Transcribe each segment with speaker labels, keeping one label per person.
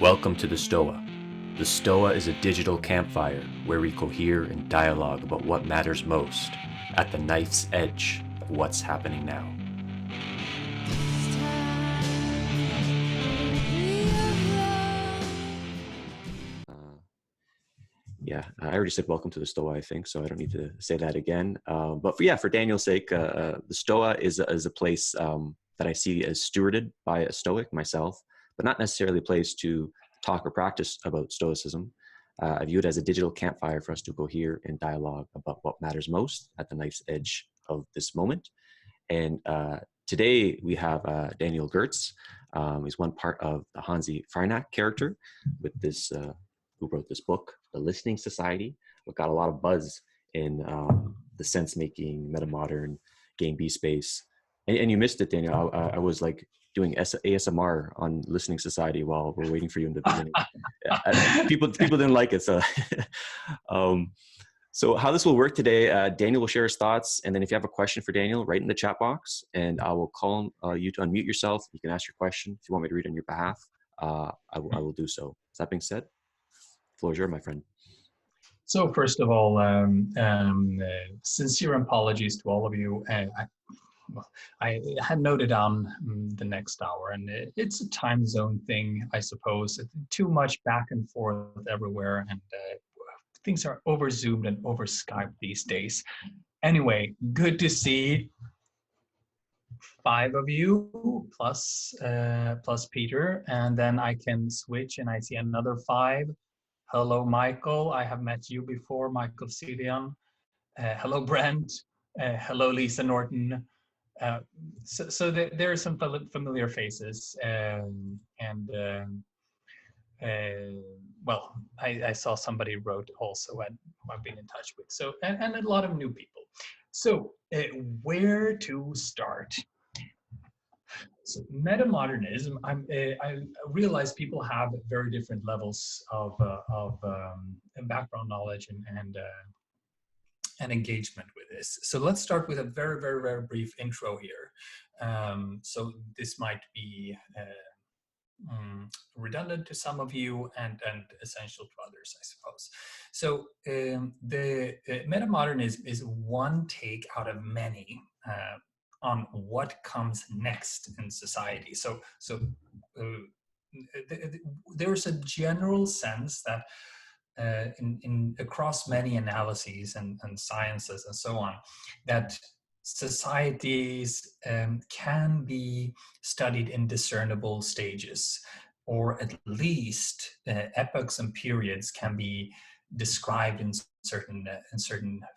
Speaker 1: Welcome to the Stoa. The Stoa is a digital campfire where we cohere and dialogue about what matters most at the knife's edge of what's happening now. I already said welcome to the Stoa, I think, so I don't need to say that again. But for Daniel's sake, the Stoa is a place that I see as stewarded by a Stoic myself, but not necessarily a place to talk or practice about Stoicism. I view it as a digital campfire for us to cohere and dialogue about what matters most at the knife's edge of this moment. And today we have Daniel Gortz. He's one part of the Hansi Freinacht character with this, who wrote this book, The Listening Society. It got a lot of buzz in the sense-making, metamodern, game B space. And you missed it, Daniel. I was like doing ASMR on Listening Society while we're waiting for you in the beginning. People didn't like it, so. So how this will work today, Daniel will share his thoughts, and then if you have a question for Daniel, write in the chat box, and I will call you to unmute yourself. You can ask your question. If you want me to read on your behalf, I will do so. That being said, the floor is yours, my friend.
Speaker 2: So first of all, sincere apologies to all of you. I had noted down the next hour, and it's a time zone thing, I suppose. Too much back and forth everywhere, and things are over Zoomed and over Skype these days. Anyway, good to see 5 of you plus Peter, and then I can switch and I see another 5. Hello, Michael. I have met you before, Michael Sidian. Hello, Brent. Hello, Lisa Norton. So there are some familiar faces, well, I saw somebody wrote also and who I've been in touch with. So and a lot of new people. So where to start? So metamodernism, I realize people have very different levels of background knowledge and engagement with this. So let's start with a very, very, very brief intro here. So this might be redundant to some of you and essential to others, I suppose. So the metamodernism is one take out of many on what comes next in society. So there's a general sense that in across many analyses and sciences and so on, that societies can be studied in discernible stages, or at least epochs and periods can be described in certain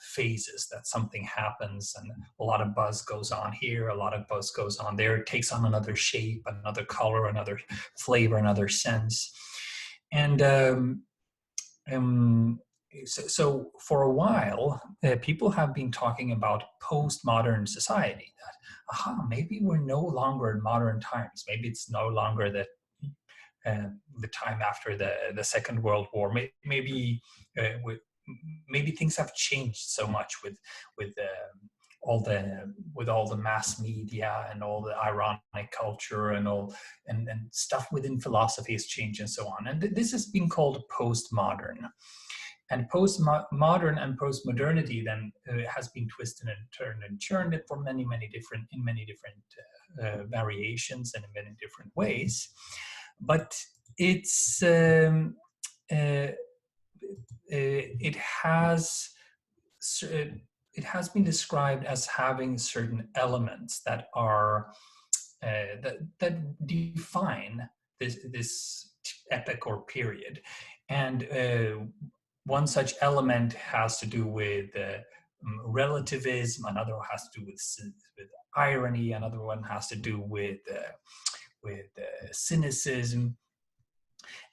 Speaker 2: phases, that something happens and a lot of buzz goes on here, a lot of buzz goes on there, it takes on another shape, another color, another flavor, another sense. And so for a while, people have been talking about postmodern society, that maybe we're no longer in modern times, maybe it's no longer the time after the Second World War, maybe things have changed so much with all the mass media and all the ironic culture and stuff within philosophy has changed and so on. And this has been called postmodern. And postmodern and postmodernity then has been twisted and turned for many different variations and in many different ways. But it's it has been described as having certain elements that are that define this epoch or period, and one such element has to do with relativism, another has to do with irony, another one has to do with cynicism.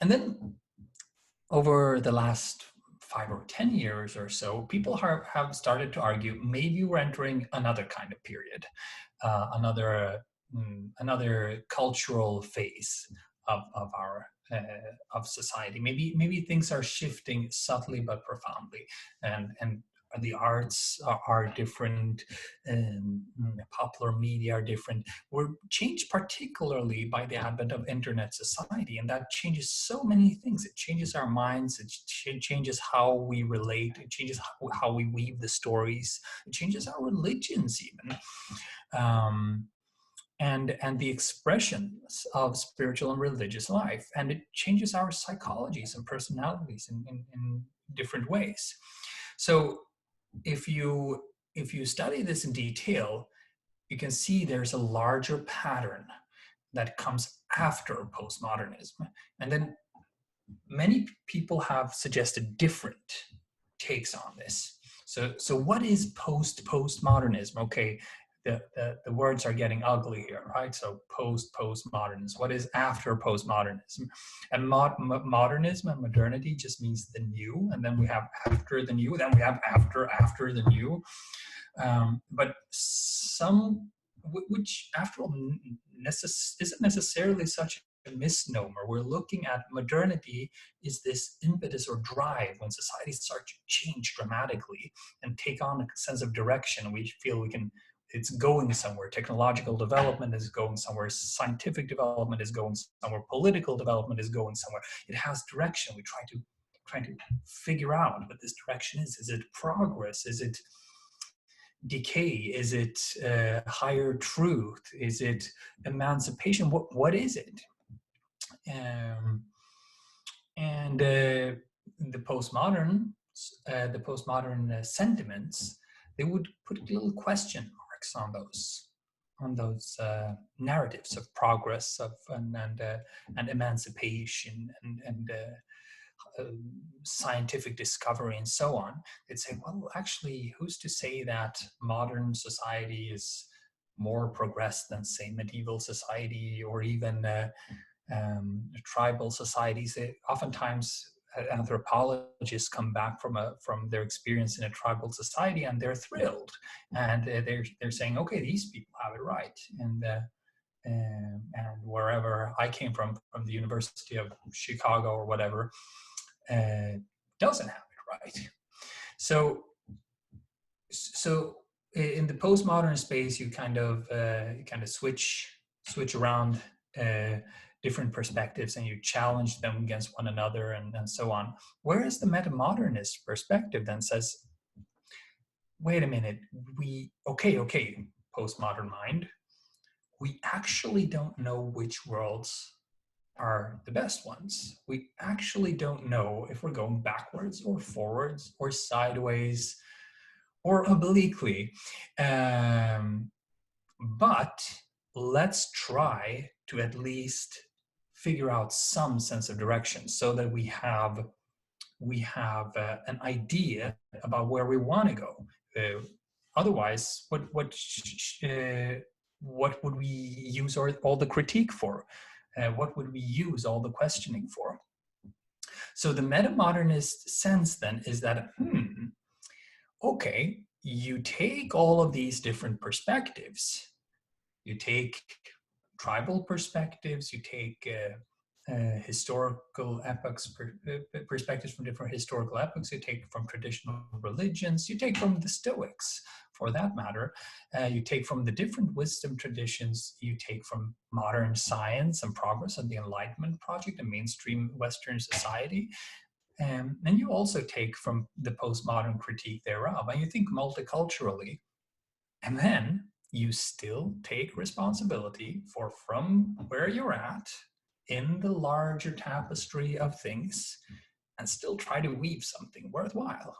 Speaker 2: And then over the last 5 or 10 years or so, people have started to argue maybe we're entering another kind of period, another cultural phase of our of society. Maybe things are shifting subtly but profoundly, and the arts are different, popular media are different. We're changed particularly by the advent of internet society, and that changes so many things. It changes our minds, it changes how we relate, it changes how we weave the stories, it changes our religions even. And the expressions of spiritual and religious life. And it changes our psychologies and personalities in different ways. So if you study this in detail, you can see there's a larger pattern that comes after postmodernism. And then many people have suggested different takes on this. So what is postmodernism? Okay, the words are getting ugly here, right? So postmodernism. What is after postmodernism? And modernism and modernity just means the new, and then we have after the new, then we have after the new. But some, which after all isn't necessarily such a misnomer. We're looking at modernity is this impetus or drive when societies start to change dramatically and take on a sense of direction. We feel it's going somewhere. Technological development is going somewhere. Scientific development is going somewhere. Political development is going somewhere. It has direction. We try to figure out what this direction is. Is it progress? Is it decay? Is it higher truth? Is it emancipation? What is it? And the postmodern sentiments, they would put little question marks on those narratives of progress and emancipation and scientific discovery and so on. They'd say, well, actually, who's to say that modern society is more progressed than, say, medieval society or even tribal societies? Oftentimes, anthropologists come back from their experience in a tribal society and they're thrilled, and they're saying, okay, these people have it right, and wherever I came from the University of Chicago or whatever, doesn't have it right. So in the postmodern space, you kind of switch around different perspectives and you challenge them against one another and so on. Whereas the metamodernist perspective then says, wait a minute, okay, postmodern mind, we actually don't know which worlds are the best ones. We actually don't know if we're going backwards or forwards or sideways or obliquely. But let's try to at least figure out some sense of direction so that we have an idea about where we want to go. Otherwise, what would we use all the critique for? What would we use all the questioning for? So the metamodernist sense then is that, okay, you take all of these different perspectives. You take tribal perspectives, you take historical epochs, perspectives from different historical epochs, you take from traditional religions, you take from the Stoics, for that matter, you take from the different wisdom traditions, you take from modern science and progress and the Enlightenment project and mainstream Western society, and you also take from the postmodern critique thereof, and you think multiculturally, and then you still take responsibility for from where you're at in the larger tapestry of things and still try to weave something worthwhile.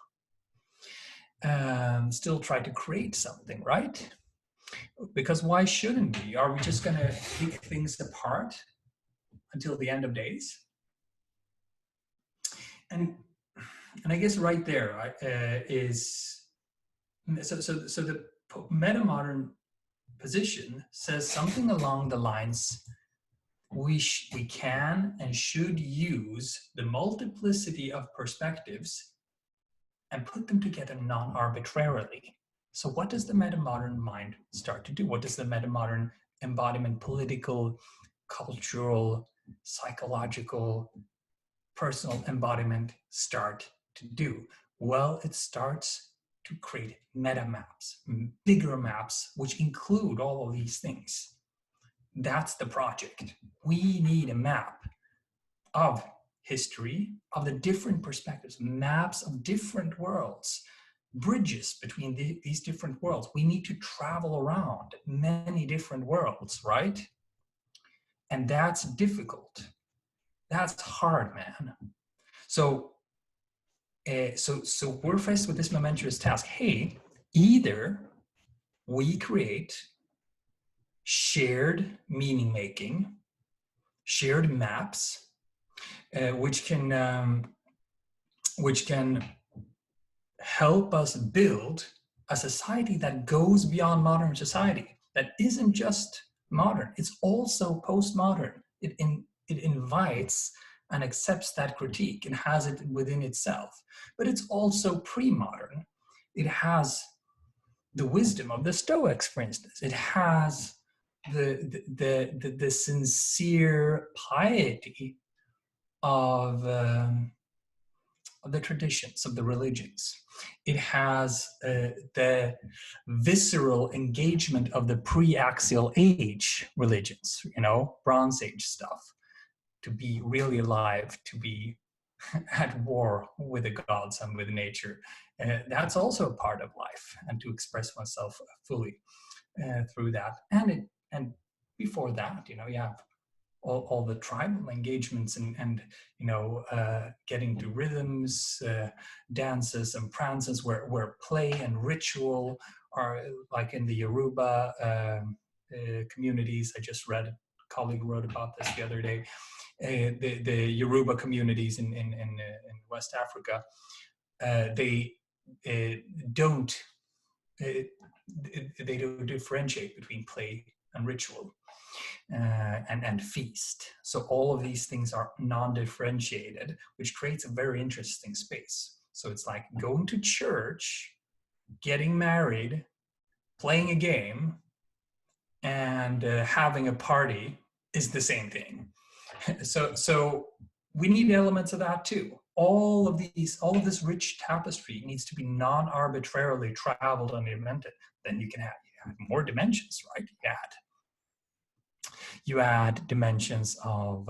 Speaker 2: Still try to create something, right? Because why shouldn't we? Are we just going to pick things apart until the end of days? And I guess right there is so the metamodern position says something along the lines: we can and should use the multiplicity of perspectives and put them together non-arbitrarily. So what does the metamodern mind start to do? What does the metamodern embodiment, political, cultural, psychological, personal embodiment start to do? Well, it starts to create meta maps, bigger maps, which include all of these things. That's the project. We need a map of history, of the different perspectives, maps of different worlds, bridges between these different worlds. We need to travel around many different worlds, right? And that's difficult. That's hard, man. So we're faced with this momentous task. Hey, either we create shared meaning making, shared maps, which can help us build a society that goes beyond modern society, that isn't just modern, it's also postmodern. It invites and accepts that critique and has it within itself. But it's also pre-modern. It has the wisdom of the Stoics, for instance. It has the sincere piety of the traditions of the religions. It has the visceral engagement of the pre-axial age religions, Bronze Age stuff. To be really alive, to be at war with the gods and with nature. That's also a part of life, and to express oneself fully through that. And before that, you have all the tribal engagements and getting to rhythms, dances and prances where play and ritual are, like in the Yoruba communities. I just read, a colleague wrote about this the other day. The Yoruba communities in West Africa, they don't differentiate between play and ritual and feast. So all of these things are non-differentiated, which creates a very interesting space. So it's like going to church, getting married, playing a game, and having a party is the same thing. So we need elements of that too. All of this rich tapestry needs to be non-arbitrarily traveled and invented. Then you have more dimensions, right? You add dimensions of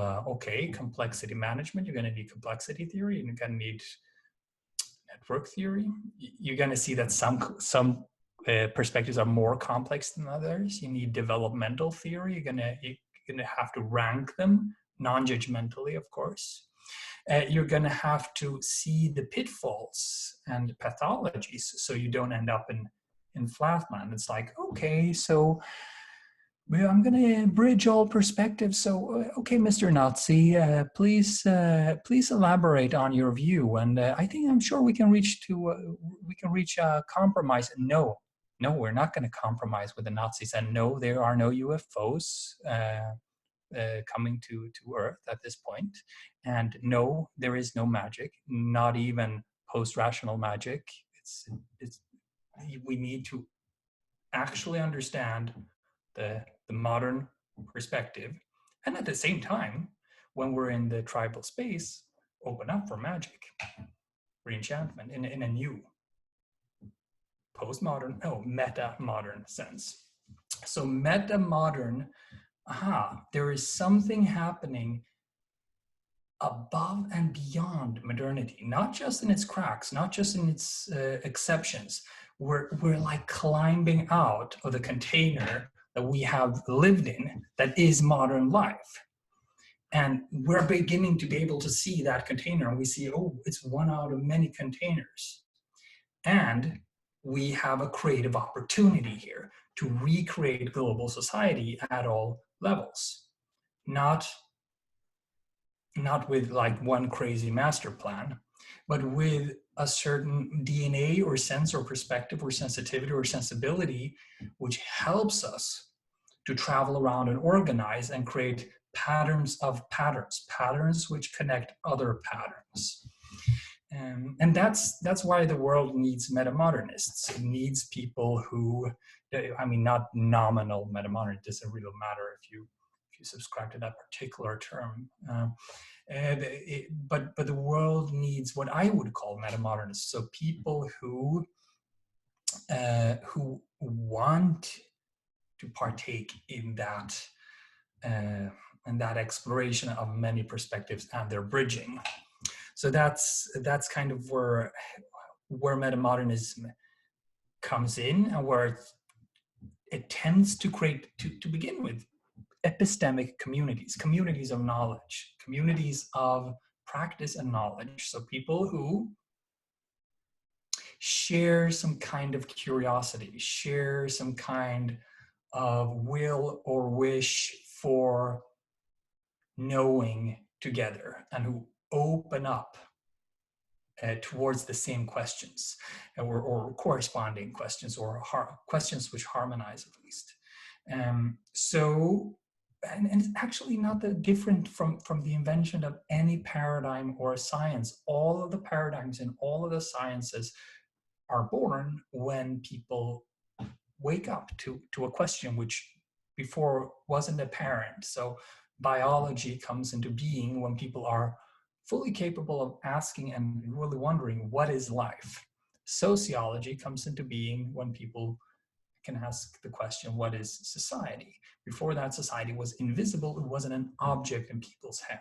Speaker 2: complexity management. You're going to need complexity theory, and you're going to need network theory. You're going to see that some perspectives are more complex than others. You need developmental theory. You're going to have to rank them non-judgmentally, of course. You're going to have to see the pitfalls and pathologies so you don't end up in flatland. It's like, okay, so I'm going to bridge all perspectives. So, okay, Mr. Nazi, please elaborate on your view. And I'm sure we can reach a compromise. No, we're not going to compromise with the Nazis. And no, there are no UFOs coming to Earth at this point. And no, there is no magic, not even post-rational magic. We need to actually understand the modern perspective, and at the same time, when we're in the tribal space, open up for magic, re-enchantment in a new metamodern sense. So metamodern, there is something happening above and beyond modernity, not just in its cracks, not just in its exceptions. We're like climbing out of the container that we have lived in, that is modern life. And we're beginning to be able to see that container, and we see, it's one out of many containers. And we have a creative opportunity here to recreate global society at all levels. Not with like one crazy master plan, but with a certain DNA or sense or perspective or sensitivity or sensibility, which helps us to travel around and organize and create patterns of patterns which connect other patterns. And that's why the world needs metamodernists. It needs people who, not nominal metamodernists. It doesn't really matter if you subscribe to that particular term. But the world needs what I would call metamodernists. So people who who want to partake in that exploration of many perspectives and their bridging. So that's kind of where metamodernism comes in, and where it tends to create, to begin with, epistemic communities of knowledge, communities of practice and knowledge. So people who share some kind of curiosity, share some kind of will or wish for knowing together, and who open up towards the same questions, or corresponding questions, or questions which harmonize at least. So, and it's actually not that different from the invention of any paradigm or science. All of the paradigms and all of the sciences are born when people wake up to a question which before wasn't apparent. So biology comes into being when people are fully capable of asking and really wondering, what is life? Sociology comes into being when people can ask the question, what is society? Before that, society was invisible. It wasn't an object in people's head.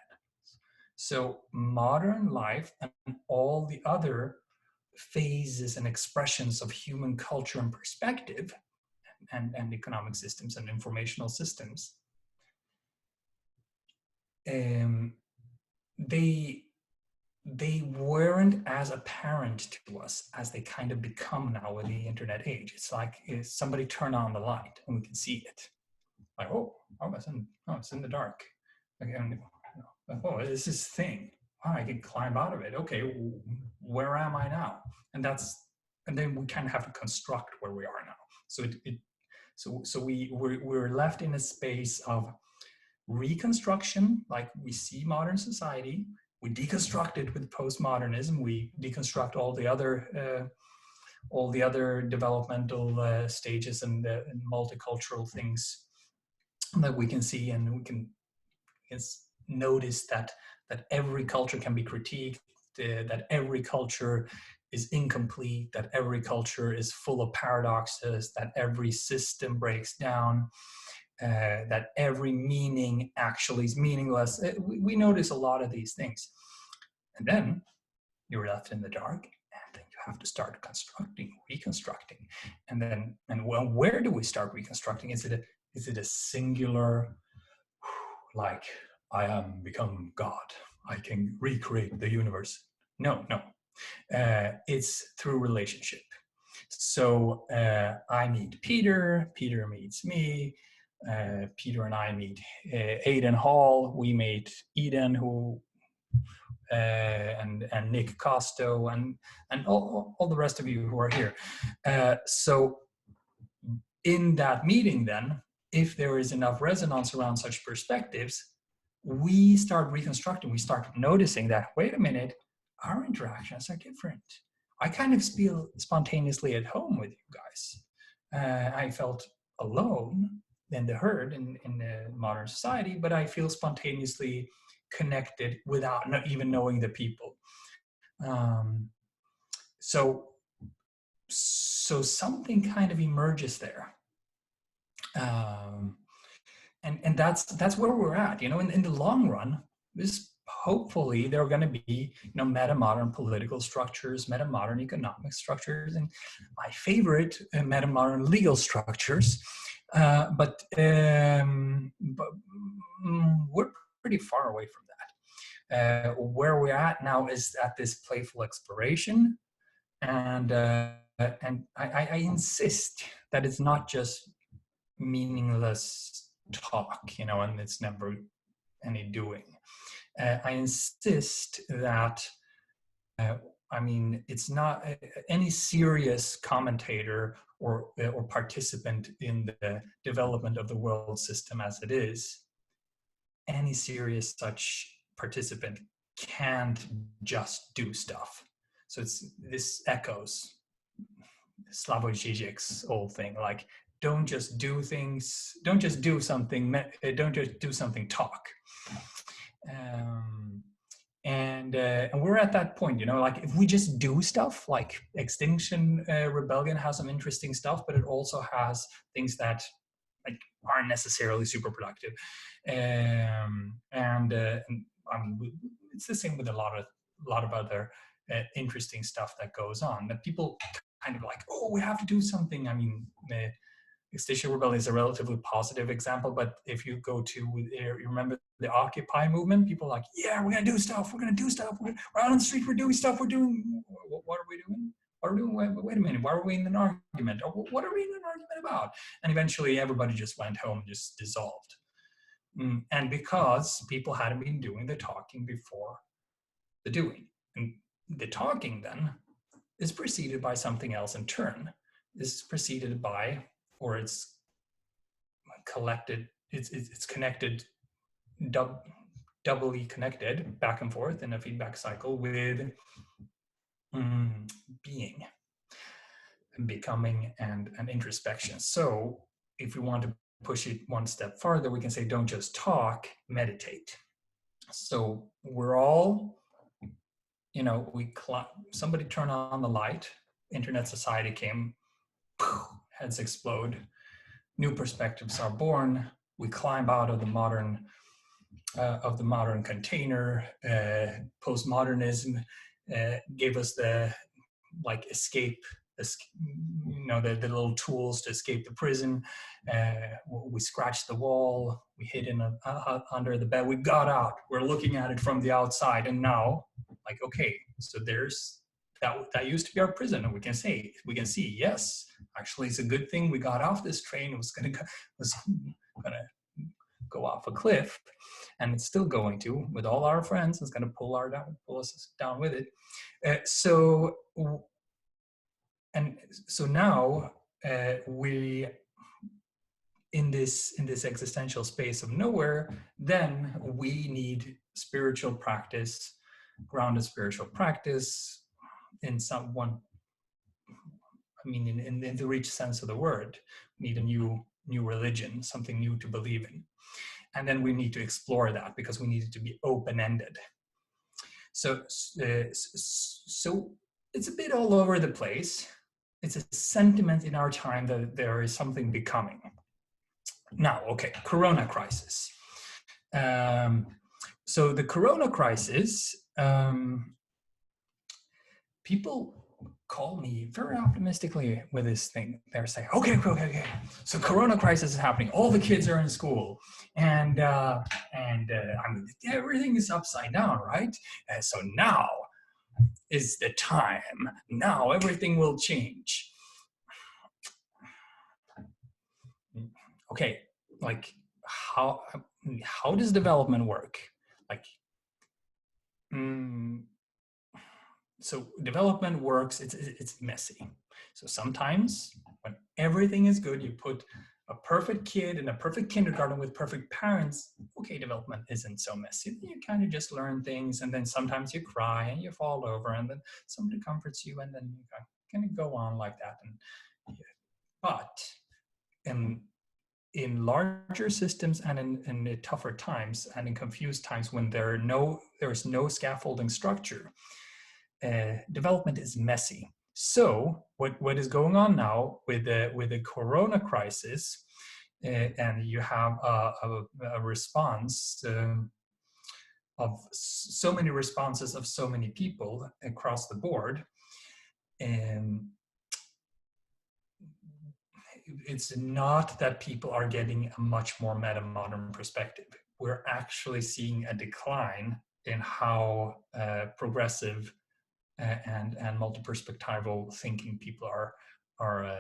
Speaker 2: So modern life and all the other phases and expressions of human culture and perspective, and economic systems and informational systems, they weren't as apparent to us as they kind of become now with the internet age. It's like somebody turn on the light and we can see it. Like, it's in the dark. Again, oh, it's this thing. Oh, I can climb out of it. Okay, where am I now? And then we kind of have to construct where we are now. So we're left in a space of reconstruction, like we see modern society. We deconstruct it with postmodernism. We deconstruct all the other developmental stages and multicultural things that we can see, and we can notice that every culture can be critiqued, that every culture is incomplete, that every culture is full of paradoxes, that every system breaks down, that every meaning actually is meaningless. We notice a lot of these things. And then you're left in the dark, and then you have to start reconstructing. And where do we start reconstructing? Is it a singular, like, I am become God, I can recreate the universe? No. It's through relationship. So I meet Peter meets me, Peter and I meet Aidan Hall, we meet Eden, and Nick Costo, and all the rest of you who are here. So in that meeting then, if there is enough resonance around such perspectives, we start reconstructing, we start noticing that, wait a minute, our interactions are different. I kind of feel spontaneously at home with you guys. I felt alone in the herd in the modern society, but I feel spontaneously connected without not even knowing the people. So something kind of emerges there. And that's where we're at, in the long run. Hopefully there are going to be, metamodern political structures, metamodern economic structures, and my favorite, metamodern legal structures. But we're pretty far away from that. Where we're at now is at this playful exploration, and I insist that it's not just meaningless talk, and it's never any doing. I insist that, it's not any serious commentator or participant in the development of the world system as it is. Any serious such participant can't just do stuff. So this echoes Slavoj Žižek's old thing, like, don't just do things, don't just do something, talk. And and we're at that point, like if we just do stuff, like Extinction Rebellion has some interesting stuff, but it also has things that like aren't necessarily super productive. And I mean, it's the same with a lot of other interesting stuff that goes on that people kind of like, oh, we have to do something. I mean, Extinction Rebellion is a relatively positive example, but if you go to, you remember the Occupy movement, people are like, yeah, we're gonna do stuff, we're out on the street, we're doing stuff, what are we doing? What are we doing? Wait a minute, why are we in an argument? Or what are we in an argument about? And eventually everybody just went home and just dissolved. And because people hadn't been doing the talking before the doing. And the talking then is preceded by something else in turn. Is preceded by, or it's collected, it's connected, doubly connected back and forth in a feedback cycle with being and becoming and introspection. So if we want to push it one step farther, we can say don't just talk, meditate. So we're all, somebody turn on the light, internet society came, heads explode, new perspectives are born, we climb out of the modern container. Postmodernism gave us the escape, the little tools to escape the prison. We scratched the wall, we hid in under the bed, we got out, we're looking at it from the outside, and now, okay, so there's that used to be our prison, and we can see, yes, actually it's a good thing we got off this train. It was gonna go off a cliff, and it's still going to, with all our friends. It's going to pull us down with it. So now we in this existential space of nowhere. Then we need spiritual practice, grounded spiritual practice in in the rich sense of the word. We need a new religion, something new to believe in. And then we need to explore that because we need it to be open-ended. So it's a bit all over the place. It's a sentiment in our time that there is something becoming. Now, okay, Corona crisis. So the Corona crisis, people call me very optimistically with this thing. They're saying, okay. So Corona crisis is happening. All the kids are in school, and everything is upside down, right? So now is the time. Now everything will change. Okay, how does development work? So development works, it's messy. So sometimes when everything is good, you put a perfect kid in a perfect kindergarten with perfect parents, okay, development isn't so messy. You kind of just learn things, and then sometimes you cry and you fall over, and then somebody comforts you, and then you kind of go on like that. But in larger systems and in tougher times and in confused times when there's no scaffolding structure, development is messy. So what is going on now with the Corona crisis, and you have a response of so many responses of so many people across the board, and it's not that people are getting a much more metamodern perspective. We're actually seeing a decline in how progressive and multi-perspectival thinking people are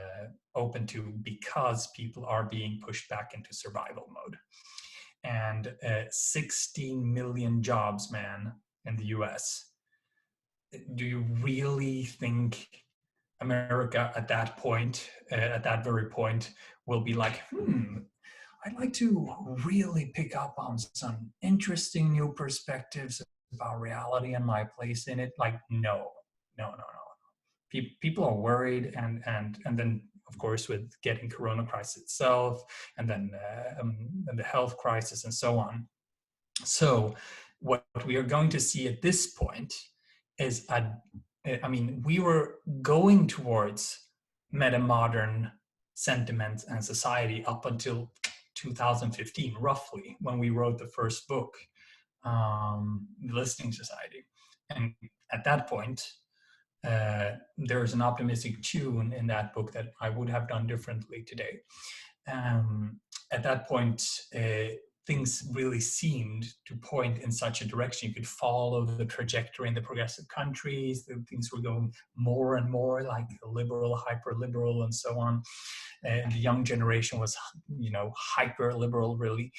Speaker 2: open to, because people are being pushed back into survival mode. And 16 million jobs, man, in the US. Do you really think America at that point, at that very point, will be like, I'd like to really pick up on some interesting new perspectives about reality and my place in it? No. People are worried, and then of course with getting Corona crisis itself, and then the health crisis and so on. So what we are going to see at this point is we were going towards metamodern sentiments and society up until 2015, roughly, when we wrote the first book, The Listening Society. And at that point, there's an optimistic tune in that book that I would have done differently today. At that point, things really seemed to point in such a direction. You could follow the trajectory in the progressive countries. Things were going more and more like liberal, hyper-liberal, and so on. The young generation was, hyper-liberal, really.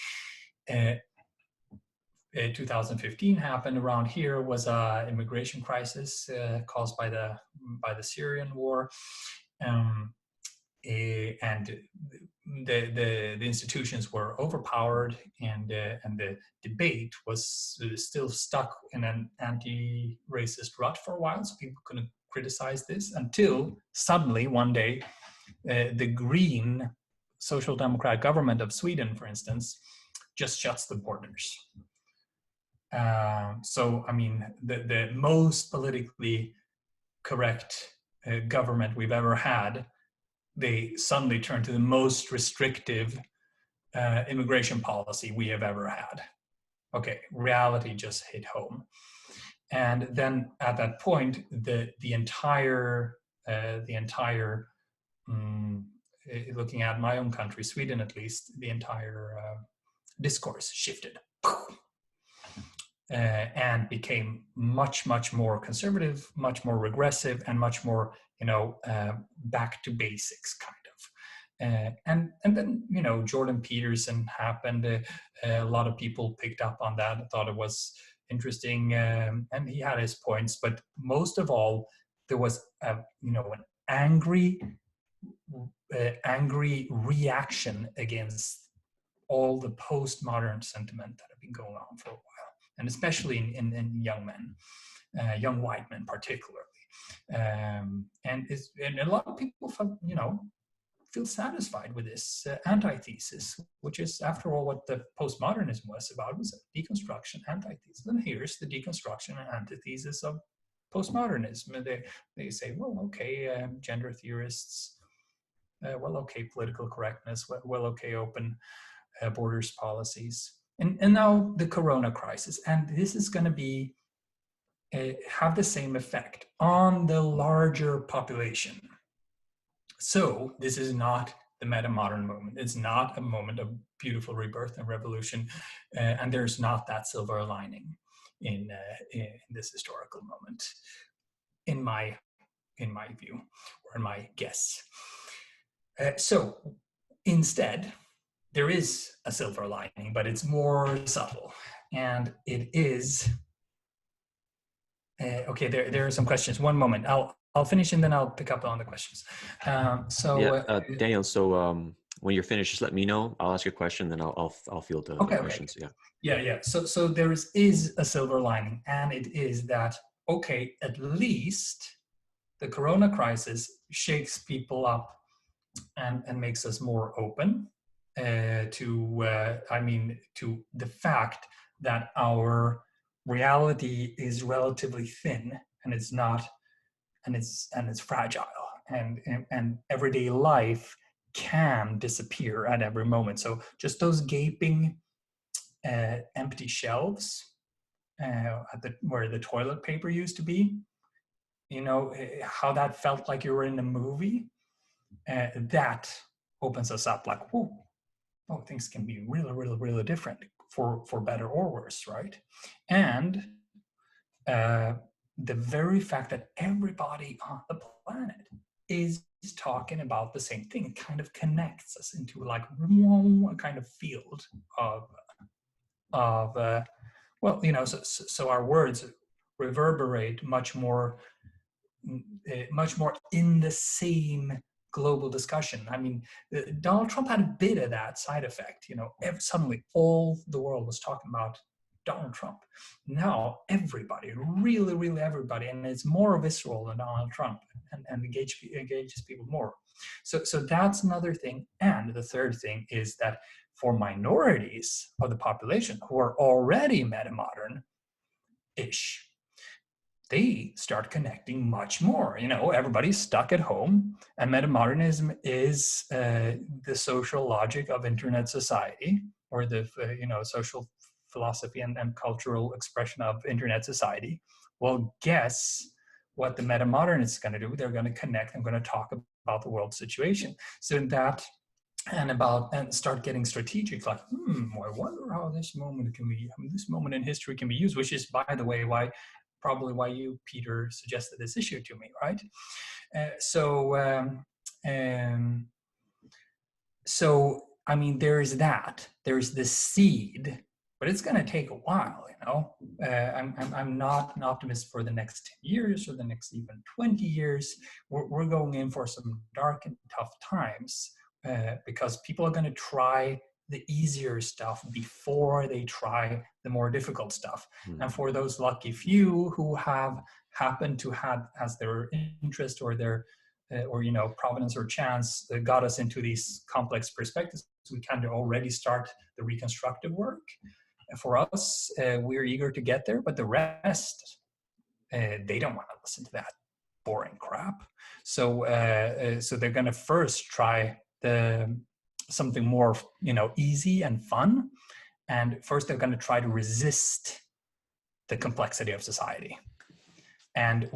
Speaker 2: 2015 happened. Around here was an immigration crisis caused by the Syrian war. And the institutions were overpowered, and the debate was still stuck in an anti-racist rut for a while, so people couldn't criticize this until suddenly one day the green social democrat government of Sweden, for instance, just shuts the borders. The most politically correct government we've ever had, they suddenly turned to the most restrictive immigration policy we have ever had. Okay, reality just hit home. And then at that point, the entire looking at my own country, Sweden at least, the entire discourse shifted. And became much, much more conservative, much more regressive, and much more, back to basics kind of. And then, Jordan Peterson happened. A lot of people picked up on that and thought it was interesting, and he had his points. But most of all, there was, an angry reaction against all the postmodern sentiment that have been going on for a while. And especially in young men, young white men particularly. And a lot of people feel satisfied with this antithesis, which is, after all, what the postmodernism was about, was a deconstruction antithesis. And here's the deconstruction and antithesis of postmodernism. And they say, well, okay, gender theorists, well, okay, political correctness, well, okay, open borders policies. And now the corona crisis, and this is going to be have the same effect on the larger population. So this is not the metamodern moment. It's not a moment of beautiful rebirth and revolution, and there's not that silver lining in this historical moment, in my view, or in my guess. So instead, there is a silver lining, but it's more subtle, and it is okay. There are some questions. One moment, I'll finish and then I'll pick up on the questions.
Speaker 1: Daniel. So when you're finished, just let me know. I'll ask you a question, then I'll field the questions.
Speaker 2: Okay. Yeah. So there is a silver lining, and it is that, okay, at least the corona crisis shakes people up and makes us more open to the fact that our reality is relatively thin, and it's not, and it's fragile, and everyday life can disappear at every moment. So just those gaping empty shelves where the toilet paper used to be, how that felt like you were in a movie, that opens us up, like, things can be really, really, really different for better or worse, right? And the very fact that everybody on the planet is talking about the same thing kind of connects us into like a kind of field of so our words reverberate much more in the same global discussion. I mean, Donald Trump had a bit of that side effect. Suddenly all the world was talking about Donald Trump. Now everybody, really, really everybody, and it's more visceral than Donald Trump, and engages people more. So that's another thing. And the third thing is that for minorities of the population who are already metamodern, ish, they start connecting much more. Everybody's stuck at home, and metamodernism is the social logic of internet society, or the social philosophy and cultural expression of internet society. Well, guess what the metamodernists are going to do? They're going to connect and going to talk about the world situation. So in that, and start getting strategic, like, I wonder how this moment in history can be used, which is, by the way, probably why you, Peter, suggested this issue to me, right? So I mean, there's this seed, but it's going to take a while. I'm not an optimist for the next 10 years or the next even 20 years. We're going in for some dark and tough times, because people are going to try the easier stuff before they try the more difficult stuff. And for those lucky few who have happened to have as their interest or their providence or chance got us into these complex perspectives, we kind of already start the reconstructive work. And for us, we're eager to get there, but the rest, they don't want to listen to that boring crap. So they're going to first try something more easy and fun, and first they're going to try to resist the complexity of society. And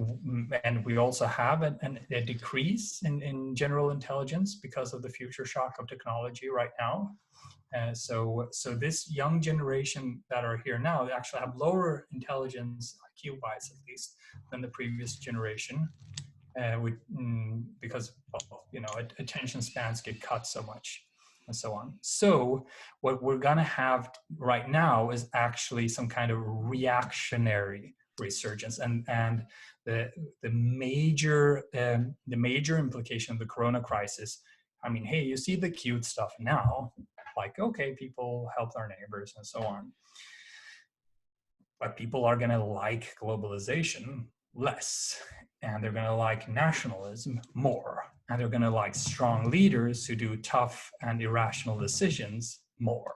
Speaker 2: we also have a decrease in general intelligence because of the future shock of technology right now. So this young generation that are here now, they actually have lower intelligence, IQ-wise at least, than the previous generation, because attention spans get cut so much, and so on. So what we're going to have right now is actually some kind of reactionary resurgence, and the major implication of the corona crisis. I mean, hey, you see the cute stuff now, like, okay, people helped our neighbors and so on, but people are going to like globalization less, and they're going to like nationalism more, and they're going to like strong leaders who do tough and irrational decisions more,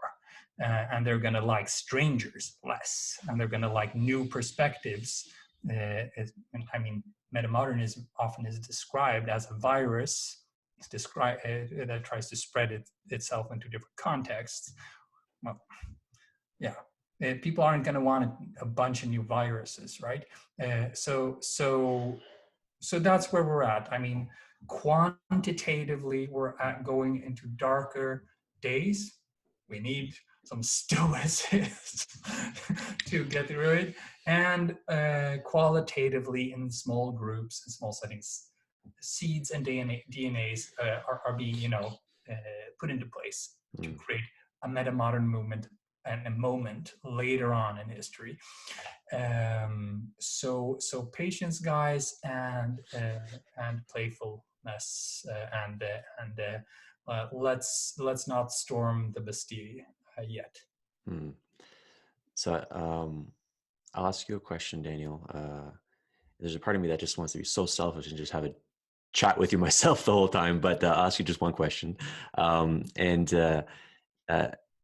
Speaker 2: and they're going to like strangers less, and they're going to like new perspectives. I mean, metamodernism often is described as a virus. It's described that tries to spread itself into different contexts. Well, yeah. People aren't going to want a bunch of new viruses, right? So that's where we're at. I mean, quantitatively, we're going into darker days. We need some stoicism to get through it. And qualitatively, in small groups and small settings, seeds and DNAs are being, put into place to create a metamodern movement and a moment later on in history. So patience, guys, and playfulness, and let's not storm the Bastille yet.
Speaker 1: So I'll ask you a question, Daniel. There's a part of me that just wants to be so selfish and just have a chat with you myself the whole time, but I'll ask you just one question.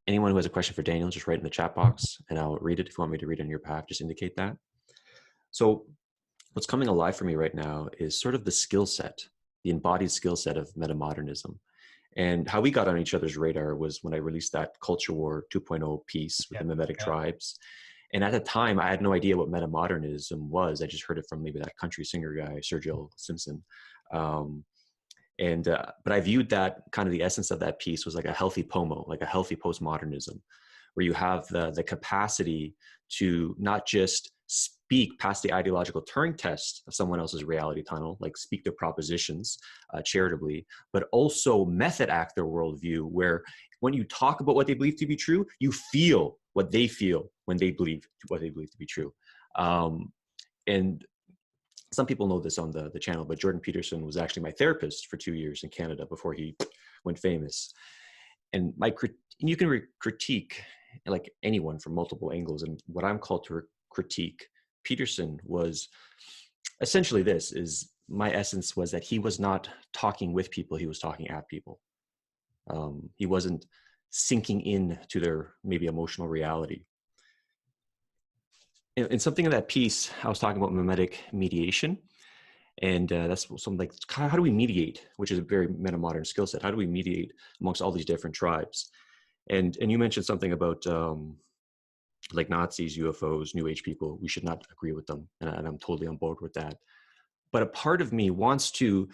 Speaker 1: Anyone who has a question for Daniel, just write in the chat box and I'll read it. If you want me to read it on your behalf, just indicate that. So what's coming alive for me right now is sort of the skill set, the embodied skill set of metamodernism. And how we got on each other's radar was when I released that Culture War 2.0 piece with the mimetic tribes. And at the time, I had no idea what metamodernism was. I just heard it from maybe that country singer guy, Sergio Simpson. But I viewed that kind of the essence of that piece was like a healthy pomo, like a healthy postmodernism, where you have the capacity to not just speak past the ideological Turing test of someone else's reality tunnel, like speak their propositions charitably, but also method act their worldview, where when you talk about what they believe to be true, you feel what they feel when they believe what they believe to be true. And some people know this on the channel, but Jordan Peterson was actually my therapist for 2 years in Canada before he went famous. And you can critique like anyone from multiple angles. And what I'm called to critique Peterson was essentially my essence was that he was not talking with people, he was talking at people. He wasn't sinking in to their maybe emotional reality. in something in that piece, I was talking about mimetic mediation. And that's something like, how do we mediate, which is a very metamodern skill set. How do we mediate amongst all these different tribes? And you mentioned something about like Nazis, UFOs, New Age people. We should not agree with them. And I'm totally on board with that. But a part of me wants to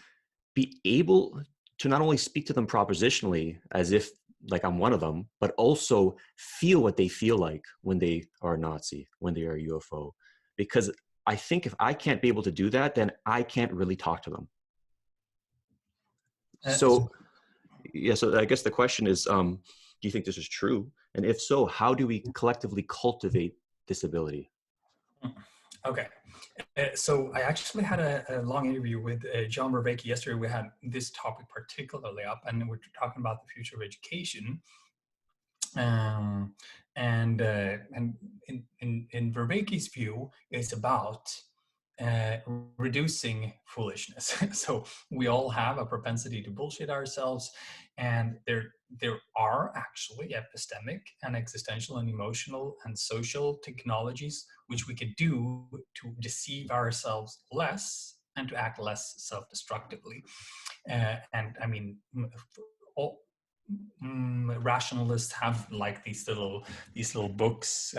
Speaker 1: be able to not only speak to them propositionally as if like I'm one of them, but also feel what they feel like when they are a Nazi, when they are a UFO. Because I think if I can't be able to do that, then I can't really talk to them. So, yeah, so I guess the question is, do you think this is true? And if so, how do we collectively cultivate this ability?
Speaker 2: Okay. So I actually had a long interview with John Vervaeke yesterday. We had this topic particularly up, and we're talking about the future of education. Um, and in Vervaeke's view, it's about uh, reducing foolishness. So we all have a propensity to bullshit ourselves, and there are actually epistemic and existential and emotional and social technologies which we could do to deceive ourselves less and to act less self-destructively. And I mean, all, rationalists have like these little books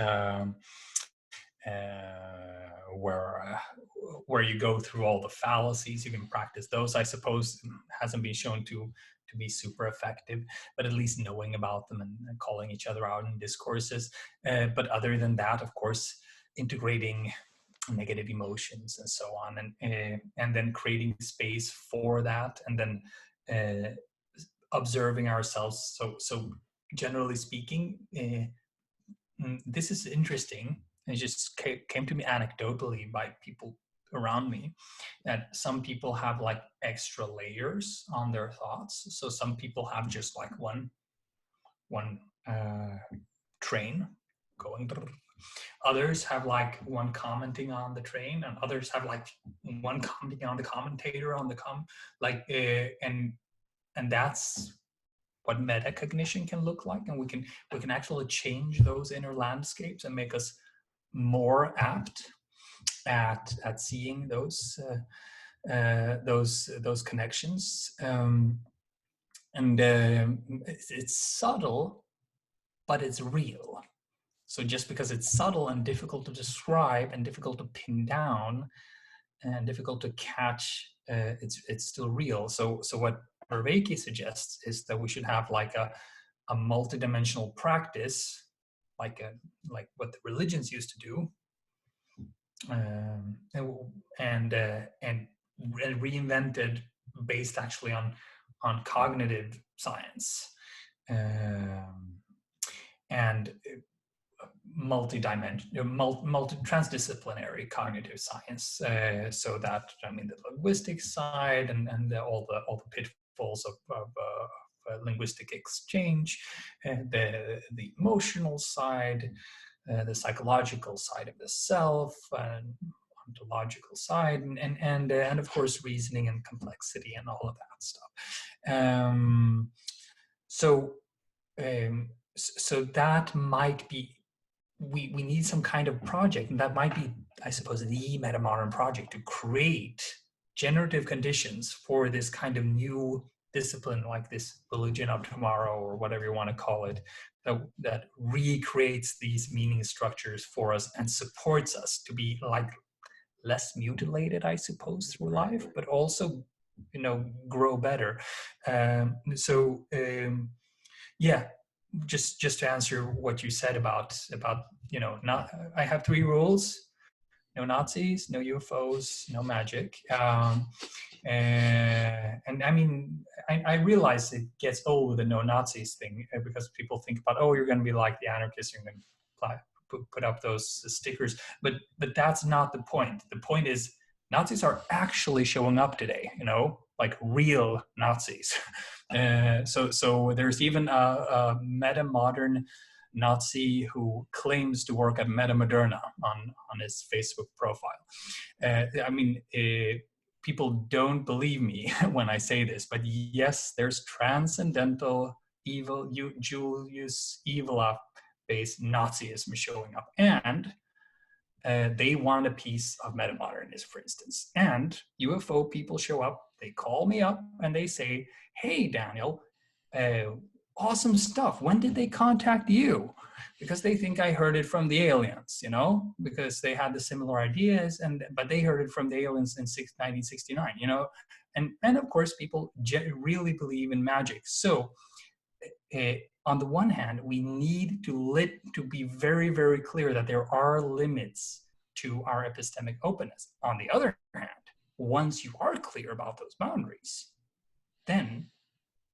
Speaker 2: where you go through all the fallacies. You can practice those. I suppose hasn't been shown to be super effective, but at least knowing about them and calling each other out in discourses. But other than that, of course, integrating negative emotions and so on, and then creating space for that, and then observing ourselves. So generally speaking, this is interesting. It just came to me anecdotally by people around me that some people have like extra layers on their thoughts. So some people have just like one train going. Others have like one commenting on the train, and others have like one commenting on the commentator on the and that's what metacognition can look like, and we can actually change those inner landscapes and make us more apt at seeing those connections. It's subtle, but it's real. So just because it's subtle and difficult to describe and difficult to pin down and difficult to catch, it's still real. So what Vervaeke suggests is that we should have like a multidimensional practice, like what the religions used to do, and reinvented based actually on cognitive science, and multi-transdisciplinary cognitive science, so that I mean the linguistic side and all the pitfalls of linguistic exchange, the emotional side, the psychological side of the self, and ontological side, and of course reasoning and complexity and all of that stuff. So that might be, we need some kind of project, and that might be, I suppose, the metamodern project to create generative conditions for this kind of new discipline, like this religion of tomorrow or whatever you want to call it, that recreates these meaning structures for us and supports us to be like less mutilated, I suppose, through life, but also, grow better. Yeah, just to answer what you said about not, I have 3 rules: no Nazis, no UFOs, no magic. And I mean, I realize it gets old, the no Nazis thing, because people think about, oh, you're going to be like the anarchists, you're going to put up those stickers, but that's not the point. The point is Nazis are actually showing up today, like real Nazis. So there's even a metamodern Nazi who claims to work at Metamoderna on his Facebook profile. I mean, people don't believe me when I say this, but yes, there's transcendental evil, Julius Evola based Nazism showing up. And they want a piece of metamodernism, for instance. And UFO people show up, they call me up and they say, hey, Daniel, awesome stuff. When did they contact you? Because they think I heard it from the aliens, you know, because they had the similar ideas, but they heard it from the aliens in 1969, you know. And of course, people really believe in magic. So on the one hand, we need to be very, very clear that there are limits to our epistemic openness. On the other hand, once you are clear about those boundaries, then,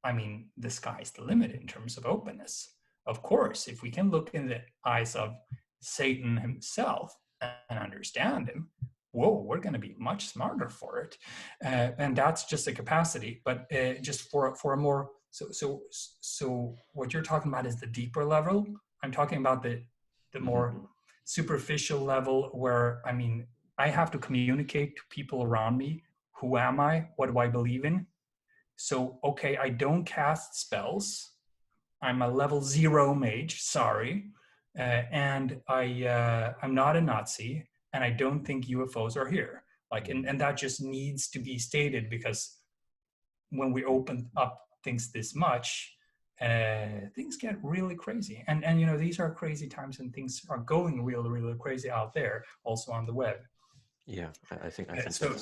Speaker 2: I mean, the sky's the limit in terms of openness. Of course, if we can look in the eyes of Satan himself and understand him, whoa, we're going to be much smarter for it. And that's just a capacity. But just for a more, so what you're talking about is the deeper level. I'm talking about the more superficial level where, I mean, I have to communicate to people around me. Who am I? What do I believe in? So, okay, I don't cast spells. I'm a level 0 mage, sorry. And I'm not a Nazi, and I don't think UFOs are here. Like, and that just needs to be stated, because when we open up things this much, things get really crazy. And you know, these are crazy times, and things are going really, really crazy out there, also on the web.
Speaker 1: Yeah, I think
Speaker 2: So